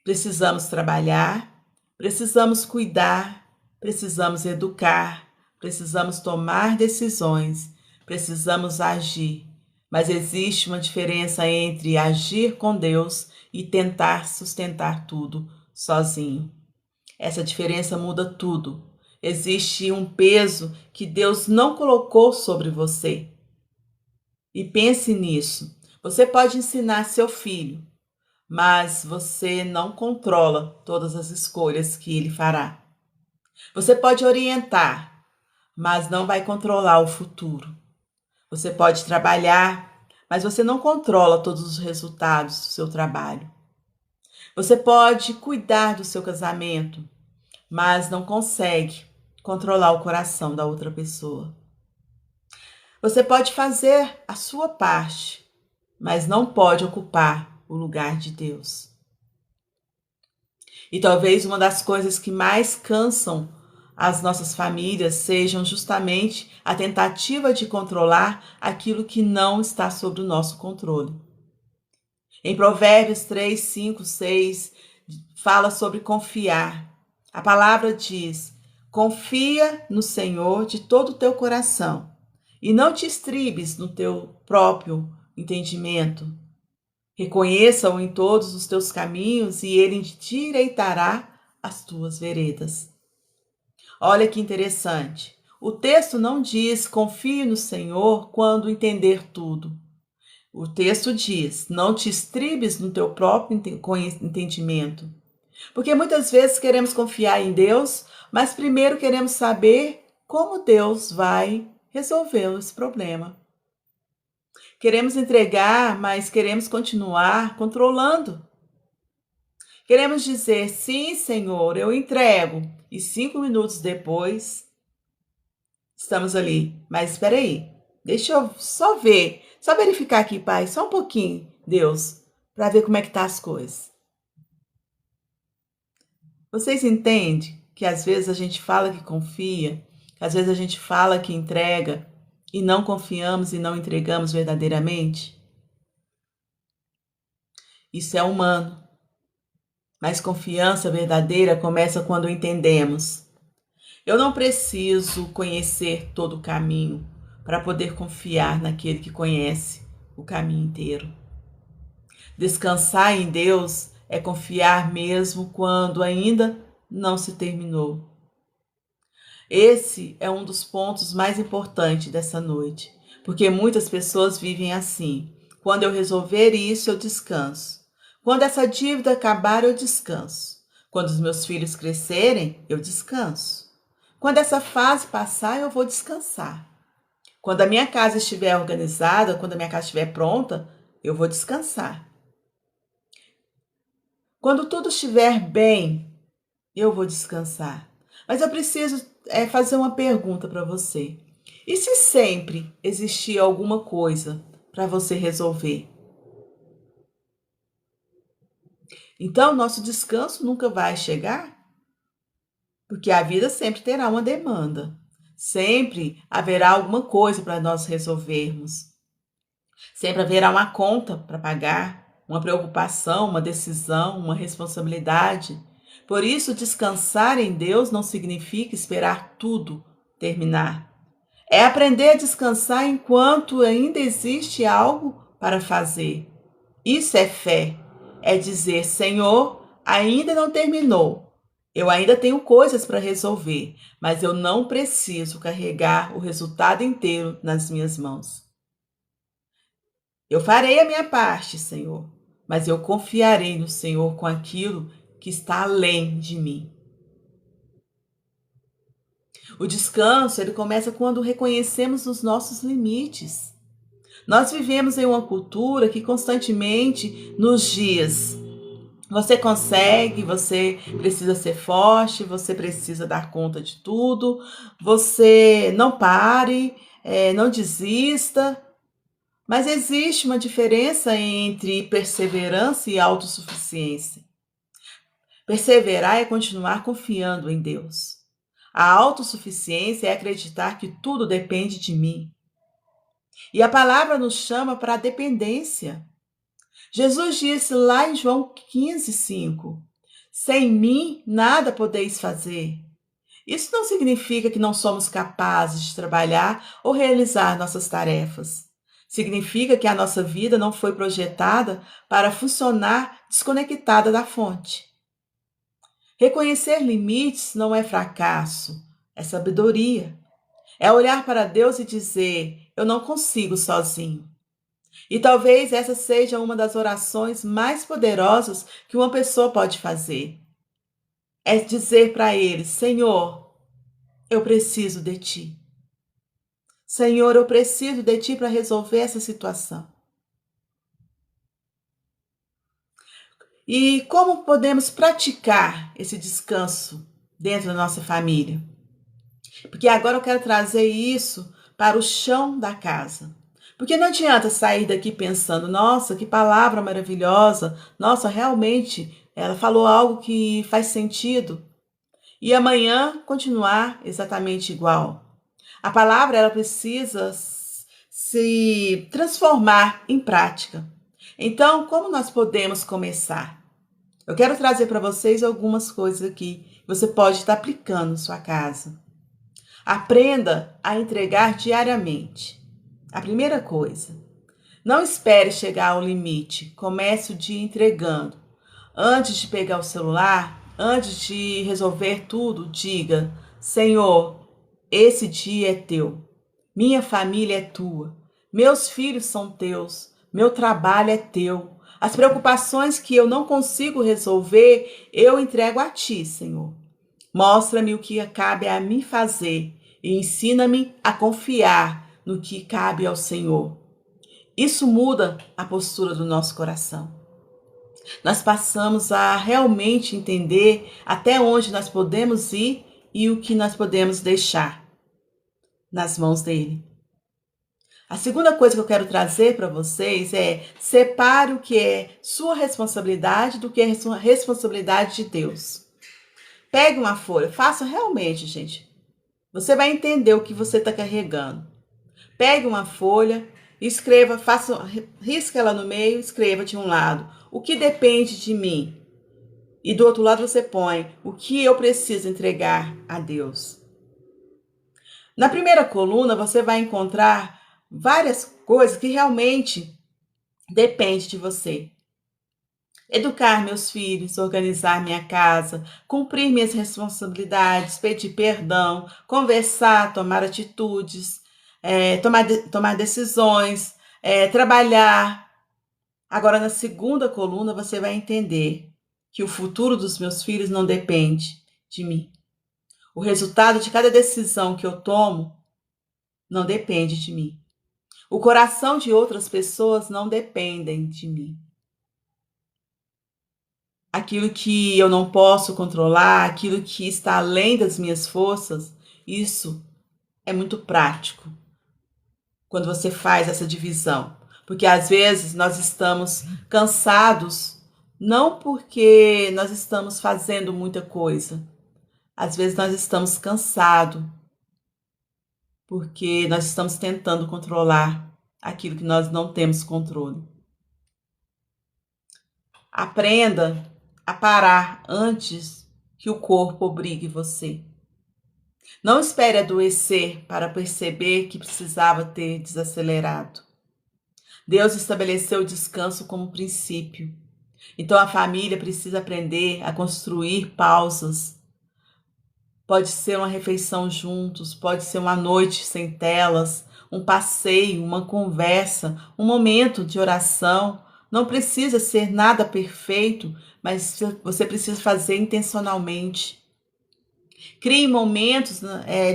Precisamos trabalhar, precisamos cuidar, precisamos educar, precisamos tomar decisões, precisamos agir. Mas existe uma diferença entre agir com Deus e tentar sustentar tudo sozinho. Essa diferença muda tudo. Existe um peso que Deus não colocou sobre você. E pense nisso. Você pode ensinar seu filho, mas você não controla todas as escolhas que ele fará. Você pode orientar, mas não vai controlar o futuro. Você pode trabalhar, mas você não controla todos os resultados do seu trabalho. Você pode cuidar do seu casamento, mas não consegue controlar o coração da outra pessoa. Você pode fazer a sua parte, mas não pode ocupar o lugar de Deus. E talvez uma das coisas que mais cansam as nossas famílias sejam justamente a tentativa de controlar aquilo que não está sob o nosso controle. Em Provérbios 3, 5, 6, fala sobre confiar. A palavra diz: confia no Senhor de todo o teu coração e não te estribes no teu próprio entendimento. Reconheça-o em todos os teus caminhos e ele endireitará as tuas veredas. Olha que interessante. O texto não diz confie no Senhor quando entender tudo. O texto diz não te estribes no teu próprio entendimento. Porque muitas vezes queremos confiar em Deus, mas primeiro queremos saber como Deus vai resolver esse problema. Queremos entregar, mas queremos continuar controlando. Queremos dizer, sim, Senhor, eu entrego. E 5 minutos depois, estamos ali. Mas espera aí, deixa eu só ver, só verificar aqui, Pai, só um pouquinho, Deus, para ver como é que tá as coisas. Vocês entendem que às vezes a gente fala que confia, que às vezes a gente fala que entrega e não confiamos e não entregamos verdadeiramente? Isso é humano. Mas confiança verdadeira começa quando entendemos. Eu não preciso conhecer todo o caminho para poder confiar naquele que conhece o caminho inteiro. Descansar em Deus é confiar mesmo quando ainda não se terminou. Esse é um dos pontos mais importantes dessa noite, porque muitas pessoas vivem assim. Quando eu resolver isso, eu descanso. Quando essa dívida acabar, eu descanso. Quando os meus filhos crescerem, eu descanso. Quando essa fase passar, eu vou descansar. Quando a minha casa estiver organizada, quando a minha casa estiver pronta, eu vou descansar. Quando tudo estiver bem, eu vou descansar. Mas eu preciso fazer uma pergunta para você. E se sempre existir alguma coisa para você resolver? Então, nosso descanso nunca vai chegar? Porque a vida sempre terá uma demanda. Sempre haverá alguma coisa para nós resolvermos. Sempre haverá uma conta para pagar, uma preocupação, uma decisão, uma responsabilidade. Por isso, descansar em Deus não significa esperar tudo terminar. É aprender a descansar enquanto ainda existe algo para fazer. Isso é fé. É dizer, Senhor, ainda não terminou. Eu ainda tenho coisas para resolver, mas eu não preciso carregar o resultado inteiro nas minhas mãos. Eu farei a minha parte, Senhor, mas eu confiarei no Senhor com aquilo que está além de mim. O descanso, ele começa quando reconhecemos os nossos limites. Nós vivemos em uma cultura que constantemente nos diz: você consegue, você precisa ser forte, você precisa dar conta de tudo, você não pare, não desista. Mas existe uma diferença entre perseverança e autossuficiência. Perseverar é continuar confiando em Deus. A autossuficiência é acreditar que tudo depende de mim. E a palavra nos chama para a dependência. Jesus disse lá em João 15:5: sem mim nada podeis fazer. Isso não significa que não somos capazes de trabalhar ou realizar nossas tarefas. Significa que a nossa vida não foi projetada para funcionar desconectada da fonte. Reconhecer limites não é fracasso, é sabedoria. É olhar para Deus e dizer: eu não consigo sozinho. E talvez essa seja uma das orações mais poderosas que uma pessoa pode fazer. É dizer para Ele: Senhor, eu preciso de Ti. Senhor, eu preciso de Ti para resolver essa situação. E como podemos praticar esse descanso dentro da nossa família. Porque agora eu quero trazer isso para o chão da casa. Porque não adianta sair daqui pensando, nossa, que palavra maravilhosa, nossa, realmente ela falou algo que faz sentido, e amanhã continuar exatamente igual. A palavra ela precisa se transformar em prática. Então, como nós podemos começar? Eu quero trazer para vocês algumas coisas aqui que você pode estar aplicando em sua casa. Aprenda a entregar diariamente. A primeira coisa, não espere chegar ao limite. Comece o dia entregando. Antes de pegar o celular, antes de resolver tudo, diga: Senhor, esse dia é teu. Minha família é tua. Meus filhos são teus. Meu trabalho é teu. As preocupações que eu não consigo resolver, eu entrego a ti, Senhor. Mostra-me o que cabe a mim fazer e ensina-me a confiar no que cabe ao Senhor. Isso muda a postura do nosso coração. Nós passamos a realmente entender até onde nós podemos ir e o que nós podemos deixar nas mãos dele. A segunda coisa que eu quero trazer para vocês é: separe o que é sua responsabilidade do que é responsabilidade de Deus. Pegue uma folha, faça realmente, gente. Você vai entender o que você está carregando. Pegue uma folha, escreva, risque ela no meio, escreva de um lado o que depende de mim. E do outro lado você põe o que eu preciso entregar a Deus. Na primeira coluna você vai encontrar várias coisas que realmente dependem de você. Educar meus filhos, organizar minha casa, cumprir minhas responsabilidades, pedir perdão, conversar, tomar atitudes, tomar decisões, trabalhar. Agora, na segunda coluna, você vai entender que o futuro dos meus filhos não depende de mim. O resultado de cada decisão que eu tomo não depende de mim. O coração de outras pessoas não dependem de mim. Aquilo que eu não posso controlar, aquilo que está além das minhas forças, isso é muito prático quando você faz essa divisão. Porque às vezes nós estamos cansados, não porque nós estamos fazendo muita coisa. Às vezes nós estamos cansados porque nós estamos tentando controlar aquilo que nós não temos controle. Aprenda a parar antes que o corpo obrigue você. Não espere adoecer para perceber que precisava ter desacelerado. Deus estabeleceu o descanso como princípio. Então a família precisa aprender a construir pausas. Pode ser uma refeição juntos, pode ser uma noite sem telas, um passeio, uma conversa, um momento de oração. Não precisa ser nada perfeito, mas você precisa fazer intencionalmente. Crie momentos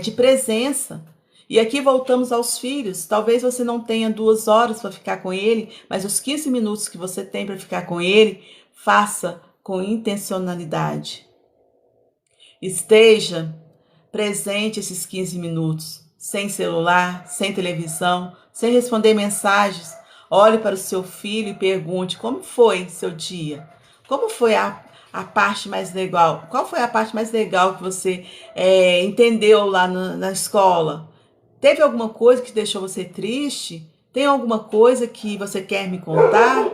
de presença. E aqui voltamos aos filhos. Talvez você não tenha 2 horas para ficar com ele, mas os 15 minutos que você tem para ficar com ele, faça com intencionalidade. Esteja presente esses 15 minutos, sem celular, sem televisão, sem responder mensagens. Olhe para o seu filho e pergunte: como foi seu dia? Como foi a parte mais legal? Qual foi a parte mais legal que você entendeu lá na escola? Teve alguma coisa que deixou você triste? Tem alguma coisa que você quer me contar?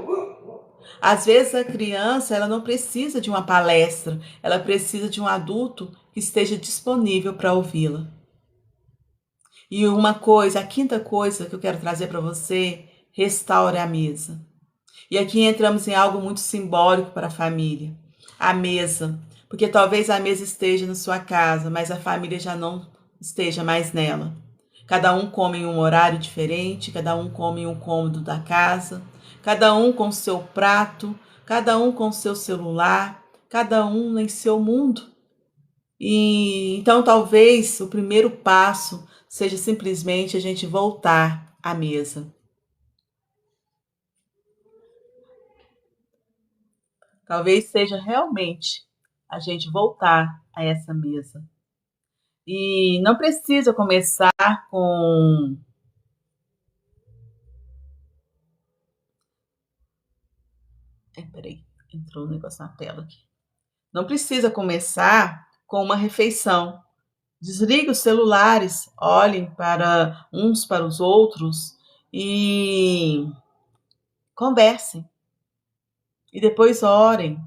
Às vezes a criança ela não precisa de uma palestra, ela precisa de um adulto que esteja disponível para ouvi-la. E a quinta coisa que eu quero trazer para você, restaure a mesa. E aqui entramos em algo muito simbólico para a família. A mesa, porque talvez a mesa esteja na sua casa, mas a família já não esteja mais nela. Cada um come em um horário diferente, cada um come em um cômodo da casa, cada um com seu prato, cada um com seu celular, cada um em seu mundo. E então talvez o primeiro passo seja simplesmente a gente voltar à mesa. Talvez seja realmente a gente voltar a essa mesa. E não precisa começar com peraí, entrou um negócio na tela aqui. Não precisa começar com uma refeição. Desligue os celulares, olhem para uns para os outros e conversem. E depois orem.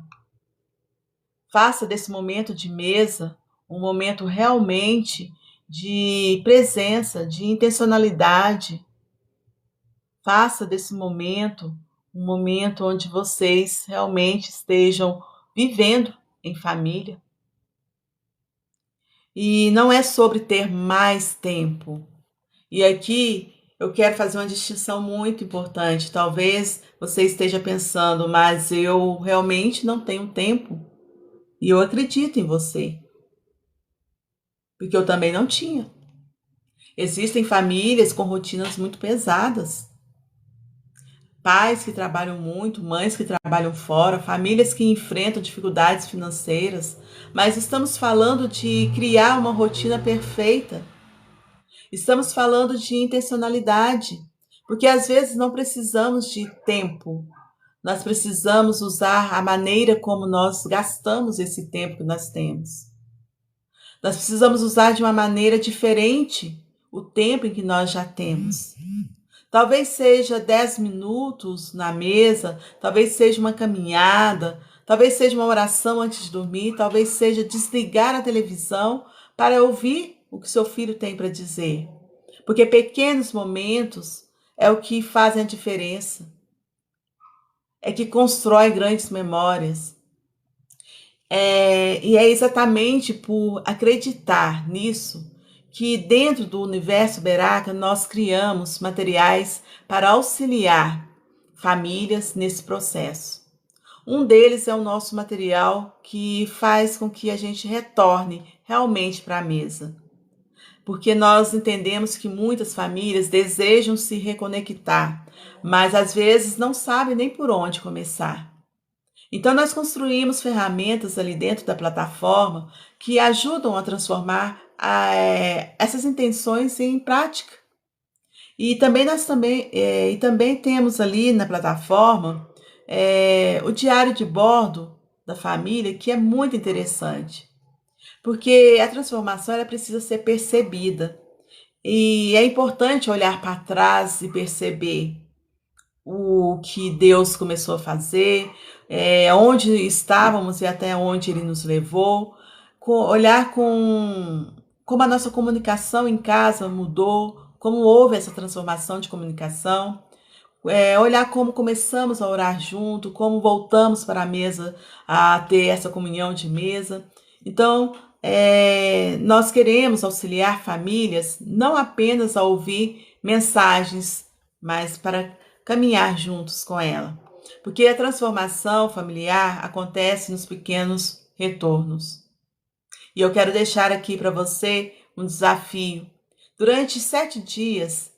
Faça desse momento de mesa um momento realmente de presença, de intencionalidade. Faça desse momento um momento onde vocês realmente estejam vivendo em família. E não é sobre ter mais tempo. E aqui eu quero fazer uma distinção muito importante. Talvez você esteja pensando, mas eu realmente não tenho tempo. E eu acredito em você, porque eu também não tinha. Existem famílias com rotinas muito pesadas. Pais que trabalham muito, mães que trabalham fora, famílias que enfrentam dificuldades financeiras, mas estamos falando de criar uma rotina perfeita. Estamos falando de intencionalidade, porque às vezes não precisamos de tempo, nós precisamos usar a maneira como nós gastamos esse tempo que nós temos. Nós precisamos usar de uma maneira diferente o tempo em que nós já temos. Talvez seja 10 minutos na mesa, talvez seja uma caminhada, talvez seja uma oração antes de dormir, talvez seja desligar a televisão para ouvir o que seu filho tem para dizer. Porque pequenos momentos é o que fazem a diferença. É que constrói grandes memórias. E é exatamente por acreditar nisso que dentro do universo Beraca nós criamos materiais para auxiliar famílias nesse processo. Um deles é o nosso material que faz com que a gente retorne realmente para a mesa. Porque nós entendemos que muitas famílias desejam se reconectar, mas às vezes não sabem nem por onde começar. Então, nós construímos ferramentas ali dentro da plataforma que ajudam a transformar essas intenções em prática. E também temos ali na plataforma o diário de bordo da família, que é muito interessante, porque a transformação ela precisa ser percebida. E é importante olhar para trás e perceber o que Deus começou a fazer, onde estávamos e até onde Ele nos levou, olhar como a nossa comunicação em casa mudou, como houve essa transformação de comunicação, olhar como começamos a orar junto, como voltamos para a mesa a ter essa comunhão de mesa. Então, nós queremos auxiliar famílias não apenas a ouvir mensagens, mas para caminhar juntos com ela. Porque a transformação familiar acontece nos pequenos retornos. E eu quero deixar aqui para você um desafio. Durante 7 dias,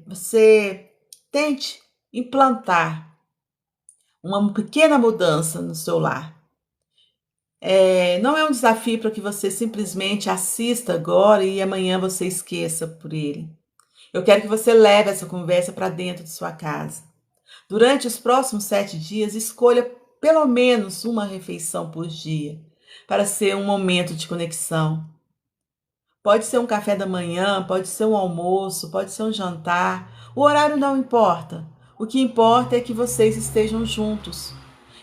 você tente implantar uma pequena mudança no seu lar. Não é um desafio para que você simplesmente assista agora e amanhã você esqueça por ele. Eu quero que você leve essa conversa para dentro de sua casa. Durante os próximos 7 dias, escolha pelo menos uma refeição por dia para ser um momento de conexão. Pode ser um café da manhã, pode ser um almoço, pode ser um jantar. O horário não importa. O que importa é que vocês estejam juntos.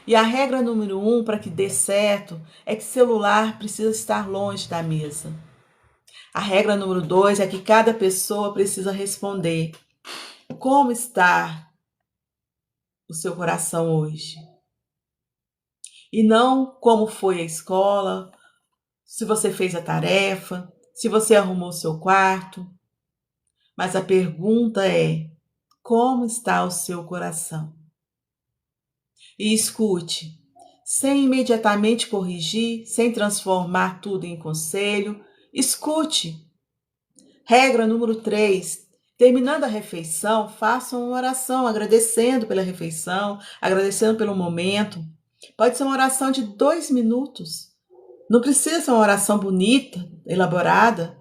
E a regra número 1 para que dê certo é que o celular precisa estar longe da mesa. A regra número 2 é que cada pessoa precisa responder: como está o seu coração hoje? E não como foi a escola, se você fez a tarefa, se você arrumou seu quarto. Mas a pergunta é: como está o seu coração? E escute, sem imediatamente corrigir, sem transformar tudo em conselho, escute. Regra número 3. Terminando a refeição, faça uma oração agradecendo pela refeição, agradecendo pelo momento. Pode ser uma oração de 2 minutos. Não precisa ser uma oração bonita, elaborada,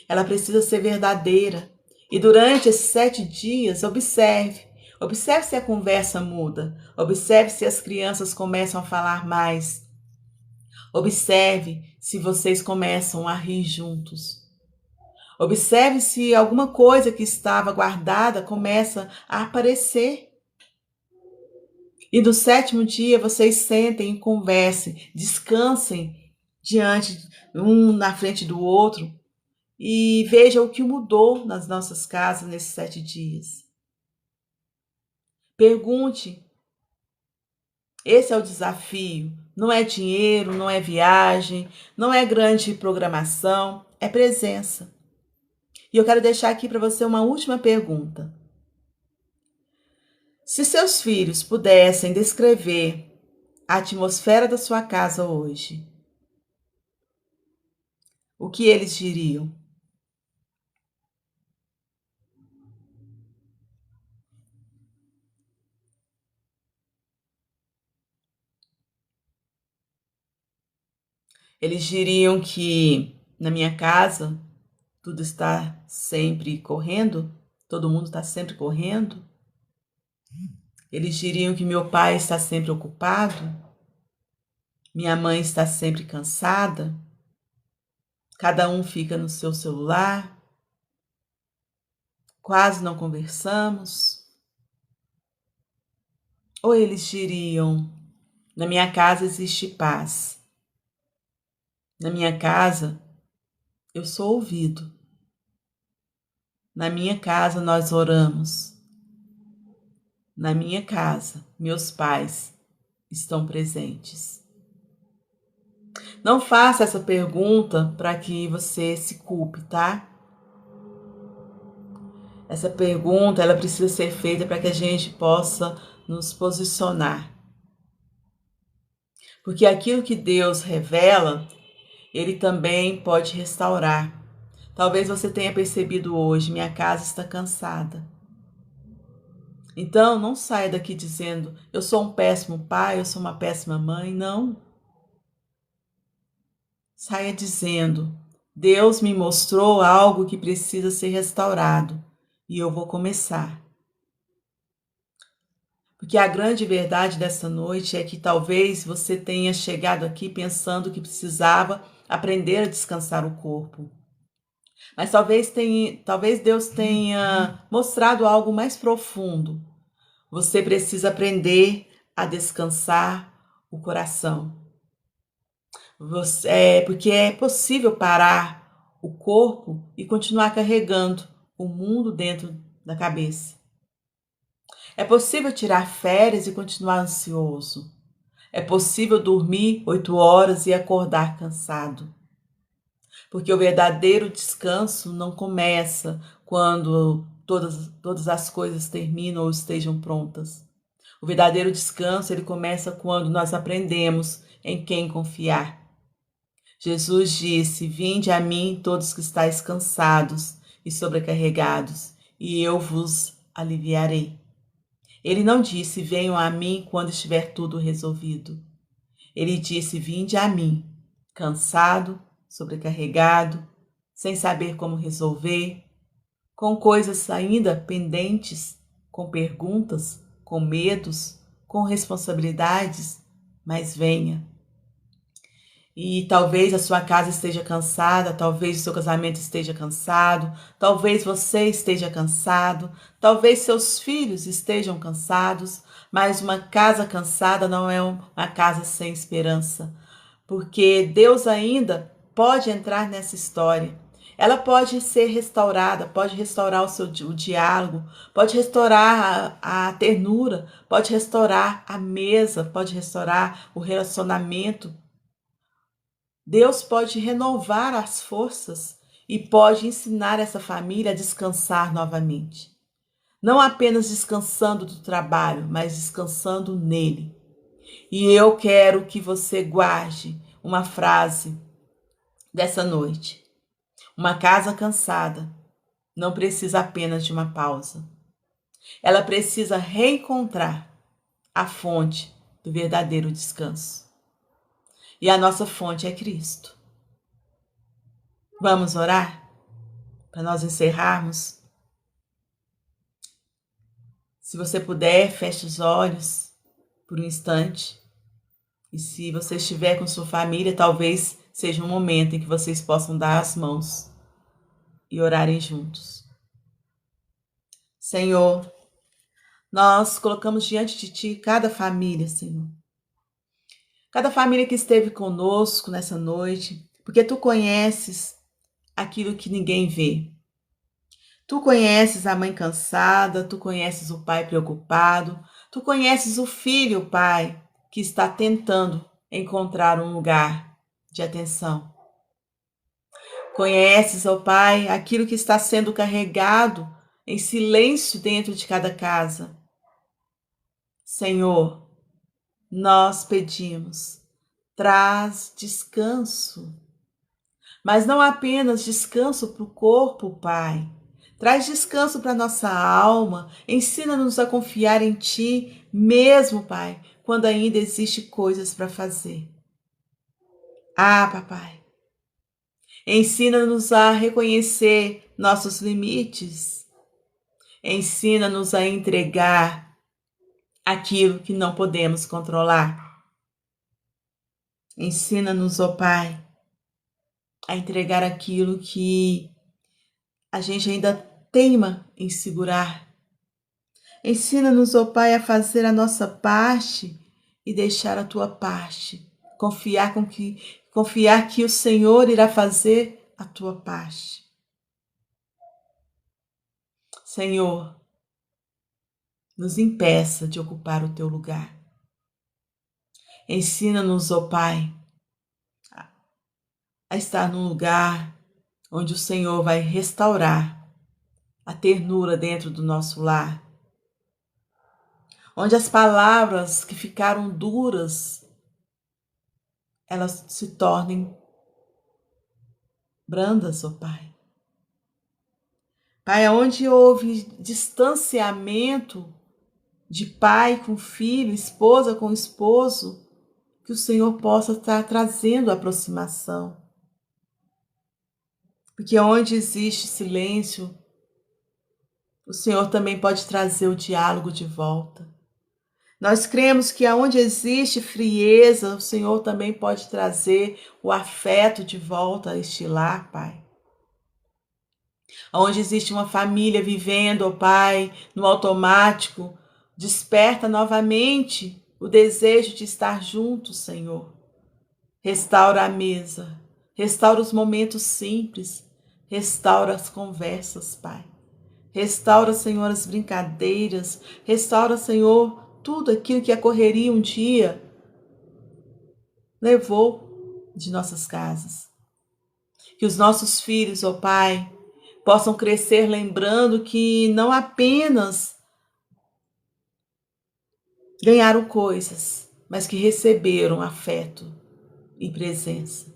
ela precisa ser verdadeira. E durante esses 7 dias, observe. Observe se a conversa muda. Observe se as crianças começam a falar mais. Observe se vocês começam a rir juntos. Observe se alguma coisa que estava guardada começa a aparecer. E no 7º dia vocês sentem e conversem, descansem diante um na frente do outro e vejam o que mudou nas nossas casas nesses 7 dias. Pergunte. Esse é o desafio. Não é dinheiro, não é viagem, não é grande programação, é presença. E eu quero deixar aqui para você uma última pergunta. Se seus filhos pudessem descrever a atmosfera da sua casa hoje, o que eles diriam? Eles diriam que na minha casa tudo está sempre correndo, todo mundo está sempre correndo. Eles diriam que meu pai está sempre ocupado, minha mãe está sempre cansada, cada um fica no seu celular, quase não conversamos. Ou eles diriam: na minha casa existe paz, na minha casa eu sou ouvido, na minha casa nós oramos, na minha casa meus pais estão presentes. Não faça essa pergunta para que você se culpe, tá? Essa pergunta, ela precisa ser feita para que a gente possa nos posicionar. Porque aquilo que Deus revela, Ele também pode restaurar. Talvez você tenha percebido hoje, minha casa está cansada. Então, não saia daqui dizendo, eu sou um péssimo pai, eu sou uma péssima mãe. Não. Saia dizendo, Deus me mostrou algo que precisa ser restaurado e eu vou começar. Porque a grande verdade dessa noite é que talvez você tenha chegado aqui pensando que precisava aprender a descansar o corpo. Mas talvez Deus tenha mostrado algo mais profundo. Você precisa aprender a descansar o coração. Porque é possível parar o corpo e continuar carregando o mundo dentro da cabeça. É possível tirar férias e continuar ansioso. É possível dormir 8 horas e acordar cansado. Porque o verdadeiro descanso não começa quando todas as coisas terminam ou estejam prontas. O verdadeiro descanso, ele começa quando nós aprendemos em quem confiar. Jesus disse, vinde a mim todos que estáis cansados e sobrecarregados, e eu vos aliviarei. Ele não disse, venham a mim quando estiver tudo resolvido. Ele disse, vinde a mim, cansado, sobrecarregado, sem saber como resolver, com coisas ainda pendentes, com perguntas, com medos, com responsabilidades, mas venha. E talvez a sua casa esteja cansada, talvez o seu casamento esteja cansado, talvez você esteja cansado, talvez seus filhos estejam cansados, mas uma casa cansada não é uma casa sem esperança, porque Deus ainda pode entrar nessa história. Ela pode ser restaurada, pode restaurar o diálogo, pode restaurar a ternura, pode restaurar a mesa, pode restaurar o relacionamento. Deus pode renovar as forças e pode ensinar essa família a descansar novamente. Não apenas descansando do trabalho, mas descansando nele. E eu quero que você guarde uma frase dessa noite. Uma casa cansada não precisa apenas de uma pausa. Ela precisa reencontrar a fonte do verdadeiro descanso. e a nossa fonte é Cristo. Vamos orar para nós encerrarmos? Se você puder, feche os olhos por um instante. E se você estiver com sua família, talvez seja um momento em que vocês possam dar as mãos e orarem juntos. Senhor, nós colocamos diante de Ti cada família, Senhor. Cada família que esteve conosco nessa noite, porque Tu conheces aquilo que ninguém vê. Tu conheces a mãe cansada, Tu conheces o pai preocupado, Tu conheces o filho, Pai, que está tentando encontrar um lugar de atenção. Conheces, ó Pai, aquilo que está sendo carregado em silêncio dentro de cada casa. Senhor, nós pedimos, traz descanso, mas não apenas descanso para o corpo, Pai. Traz descanso para nossa alma, ensina-nos a confiar em Ti, mesmo, Pai, quando ainda existem coisas para fazer. Ah, Papai, ensina-nos a reconhecer nossos limites, ensina-nos a entregar aquilo que não podemos controlar. Ensina-nos, ó Pai, a entregar aquilo que a gente ainda teima em segurar. Ensina-nos, ó Pai, a fazer a nossa parte e deixar a tua parte. Confiar que o Senhor irá fazer a tua parte. Senhor, nos impeça de ocupar o teu lugar. Ensina-nos, ó Pai, a estar num lugar onde o Senhor vai restaurar a ternura dentro do nosso lar. Onde as palavras que ficaram duras, elas se tornem brandas, ó Pai. Pai, onde houve distanciamento de pai com filho, esposa com esposo, que o Senhor possa estar trazendo aproximação. Porque onde existe silêncio, o Senhor também pode trazer o diálogo de volta. Nós cremos que aonde existe frieza, o Senhor também pode trazer o afeto de volta a este lar, Pai. Onde existe uma família vivendo, ó Pai, no automático, desperta novamente o desejo de estar juntos, Senhor. Restaura a mesa, restaura os momentos simples, restaura as conversas, Pai. Restaura, Senhor, as brincadeiras, restaura, Senhor, tudo aquilo que a correria um dia levou de nossas casas. Que os nossos filhos, ó Pai, possam crescer lembrando que não apenas ganharam coisas, mas que receberam afeto e presença.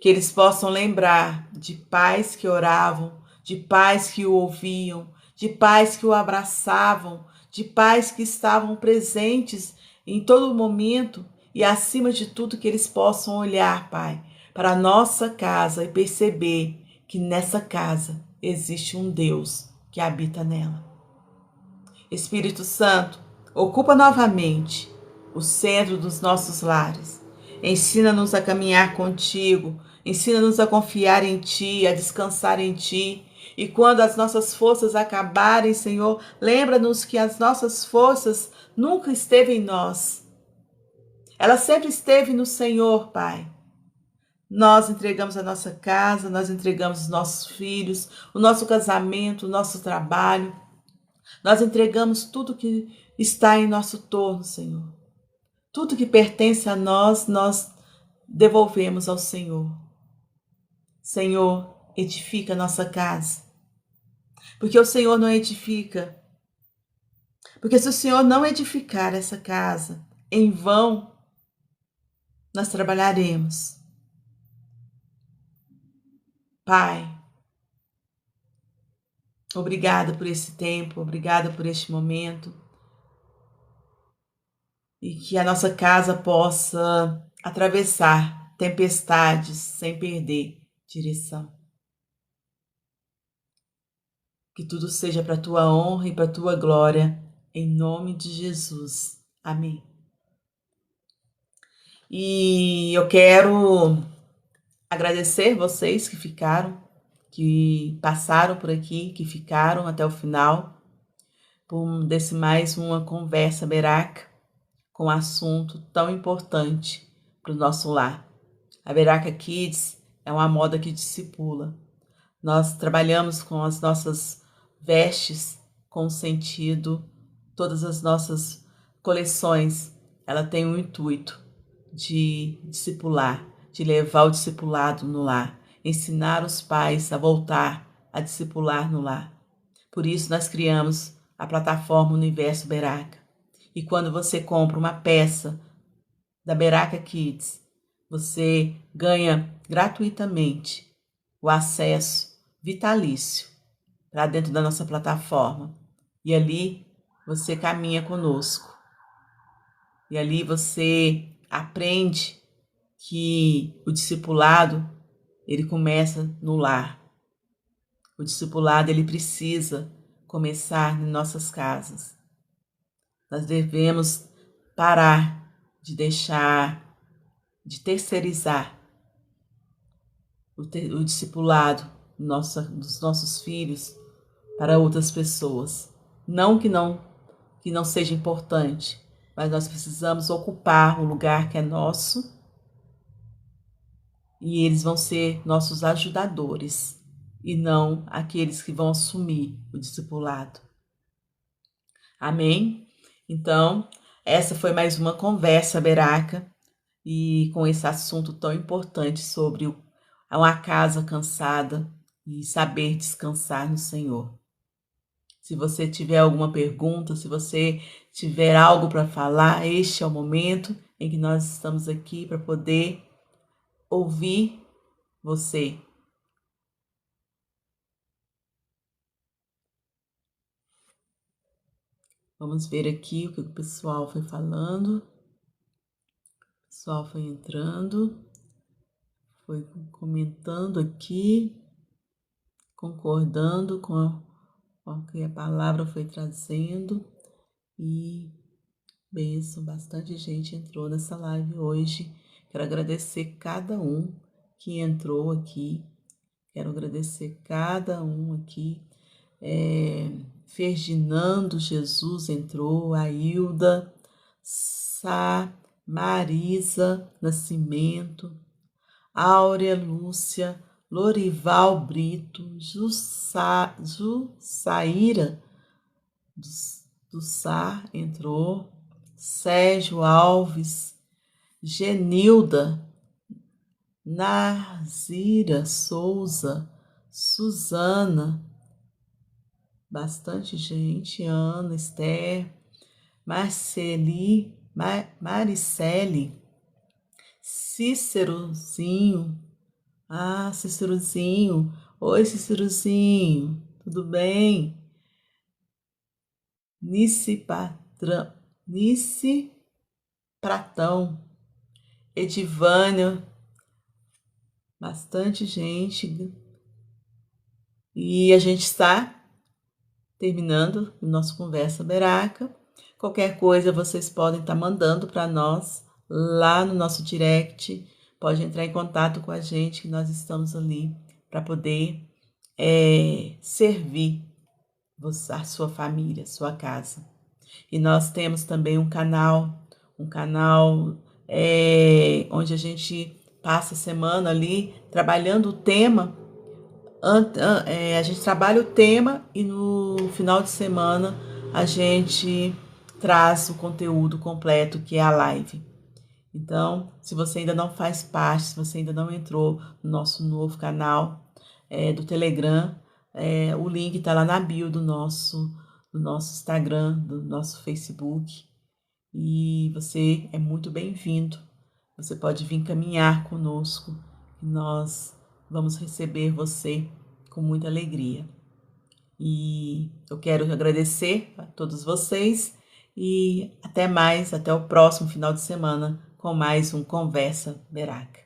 Que eles possam lembrar de pais que oravam, de pais que o ouviam, de pais que o abraçavam, de pais que estavam presentes em todo momento e, acima de tudo, que eles possam olhar, Pai, para a nossa casa e perceber que nessa casa existe um Deus que habita nela. Espírito Santo, ocupa novamente o centro dos nossos lares. Ensina-nos a caminhar contigo, ensina-nos a confiar em Ti, a descansar em Ti. E quando as nossas forças acabarem, Senhor, lembra-nos que as nossas forças nunca esteve em nós. Ela sempre esteve no Senhor, Pai. Nós entregamos a nossa casa, nós entregamos os nossos filhos, o nosso casamento, o nosso trabalho. Nós entregamos tudo que está em nosso torno, Senhor. Tudo que pertence a nós, nós devolvemos ao Senhor. Senhor, edifica a nossa casa. Porque o Senhor não edifica. Porque se o Senhor não edificar essa casa, em vão nós trabalharemos. Pai, obrigada por esse tempo, obrigada por este momento. E que a nossa casa possa atravessar tempestades sem perder direção. Que tudo seja para a tua honra e para a tua glória, em nome de Jesus. Amém. E eu quero agradecer vocês que ficaram, que passaram por aqui, que ficaram até o final, desse mais uma conversa Beraca, com um assunto tão importante para o nosso lar. A Beraca Kids é uma moda que discipula. Nós trabalhamos com as nossas vestes com sentido, todas as nossas coleções, ela tem um intuito de discipular, de levar o discipulado no lar, ensinar os pais a voltar a discipular no lar. Por isso nós criamos a plataforma Universo Beraca. E quando você compra uma peça da Beraca Kids, você ganha gratuitamente o acesso vitalício para dentro da nossa plataforma. E ali você caminha conosco. E ali você aprende que o discipulado, ele começa no lar. O discipulado, ele precisa começar em nossas casas. Nós devemos parar de de terceirizar o discipulado dos nossos filhos para outras pessoas. Não que não seja importante, mas nós precisamos ocupar o lugar que é nosso e eles vão ser nossos ajudadores e não aqueles que vão assumir o discipulado. Amém? Então, essa foi mais uma conversa Beraca e com esse assunto tão importante sobre uma casa cansada e saber descansar no Senhor. Se você tiver alguma pergunta, se você tiver algo para falar, este é o momento em que nós estamos aqui para poder ouvir você. Vamos ver aqui o que o pessoal foi falando. O pessoal foi entrando, foi comentando aqui, concordando com o que a palavra foi trazendo. E bênção, bastante gente entrou nessa live hoje. Quero agradecer cada um que entrou aqui. Quero agradecer cada um aqui. Ferdinando Jesus entrou, a Hilda, Marisa Nascimento, Áurea Lúcia, Lorival Brito, Jussaíra do Sá entrou, Sérgio Alves, Genilda, Narzira Souza, Suzana, bastante gente, Ana, Esther, Maricele, Cícerozinho, Cícerozinho, oi Cícerozinho, tudo bem? Nice Pratão, Edivânia, bastante gente. E a gente está terminando o nosso Conversa Beraca. Qualquer coisa vocês podem estar mandando para nós lá no nosso direct. Pode entrar em contato com a gente, que nós estamos ali para poder servir a sua família, a sua casa. E nós temos também um canal onde a gente passa a semana ali trabalhando o tema. A gente trabalha o tema e no final de semana a gente traz o conteúdo completo, que é a live. Então, se você ainda não faz parte, se você ainda não entrou no nosso novo canal do Telegram, o link está lá na bio do nosso Instagram, do nosso Facebook. E você é muito bem-vindo. Você pode vir caminhar conosco e nós vamos receber você com muita alegria. E eu quero agradecer a todos vocês e até mais, até o próximo final de semana com mais um Conversa Beraca.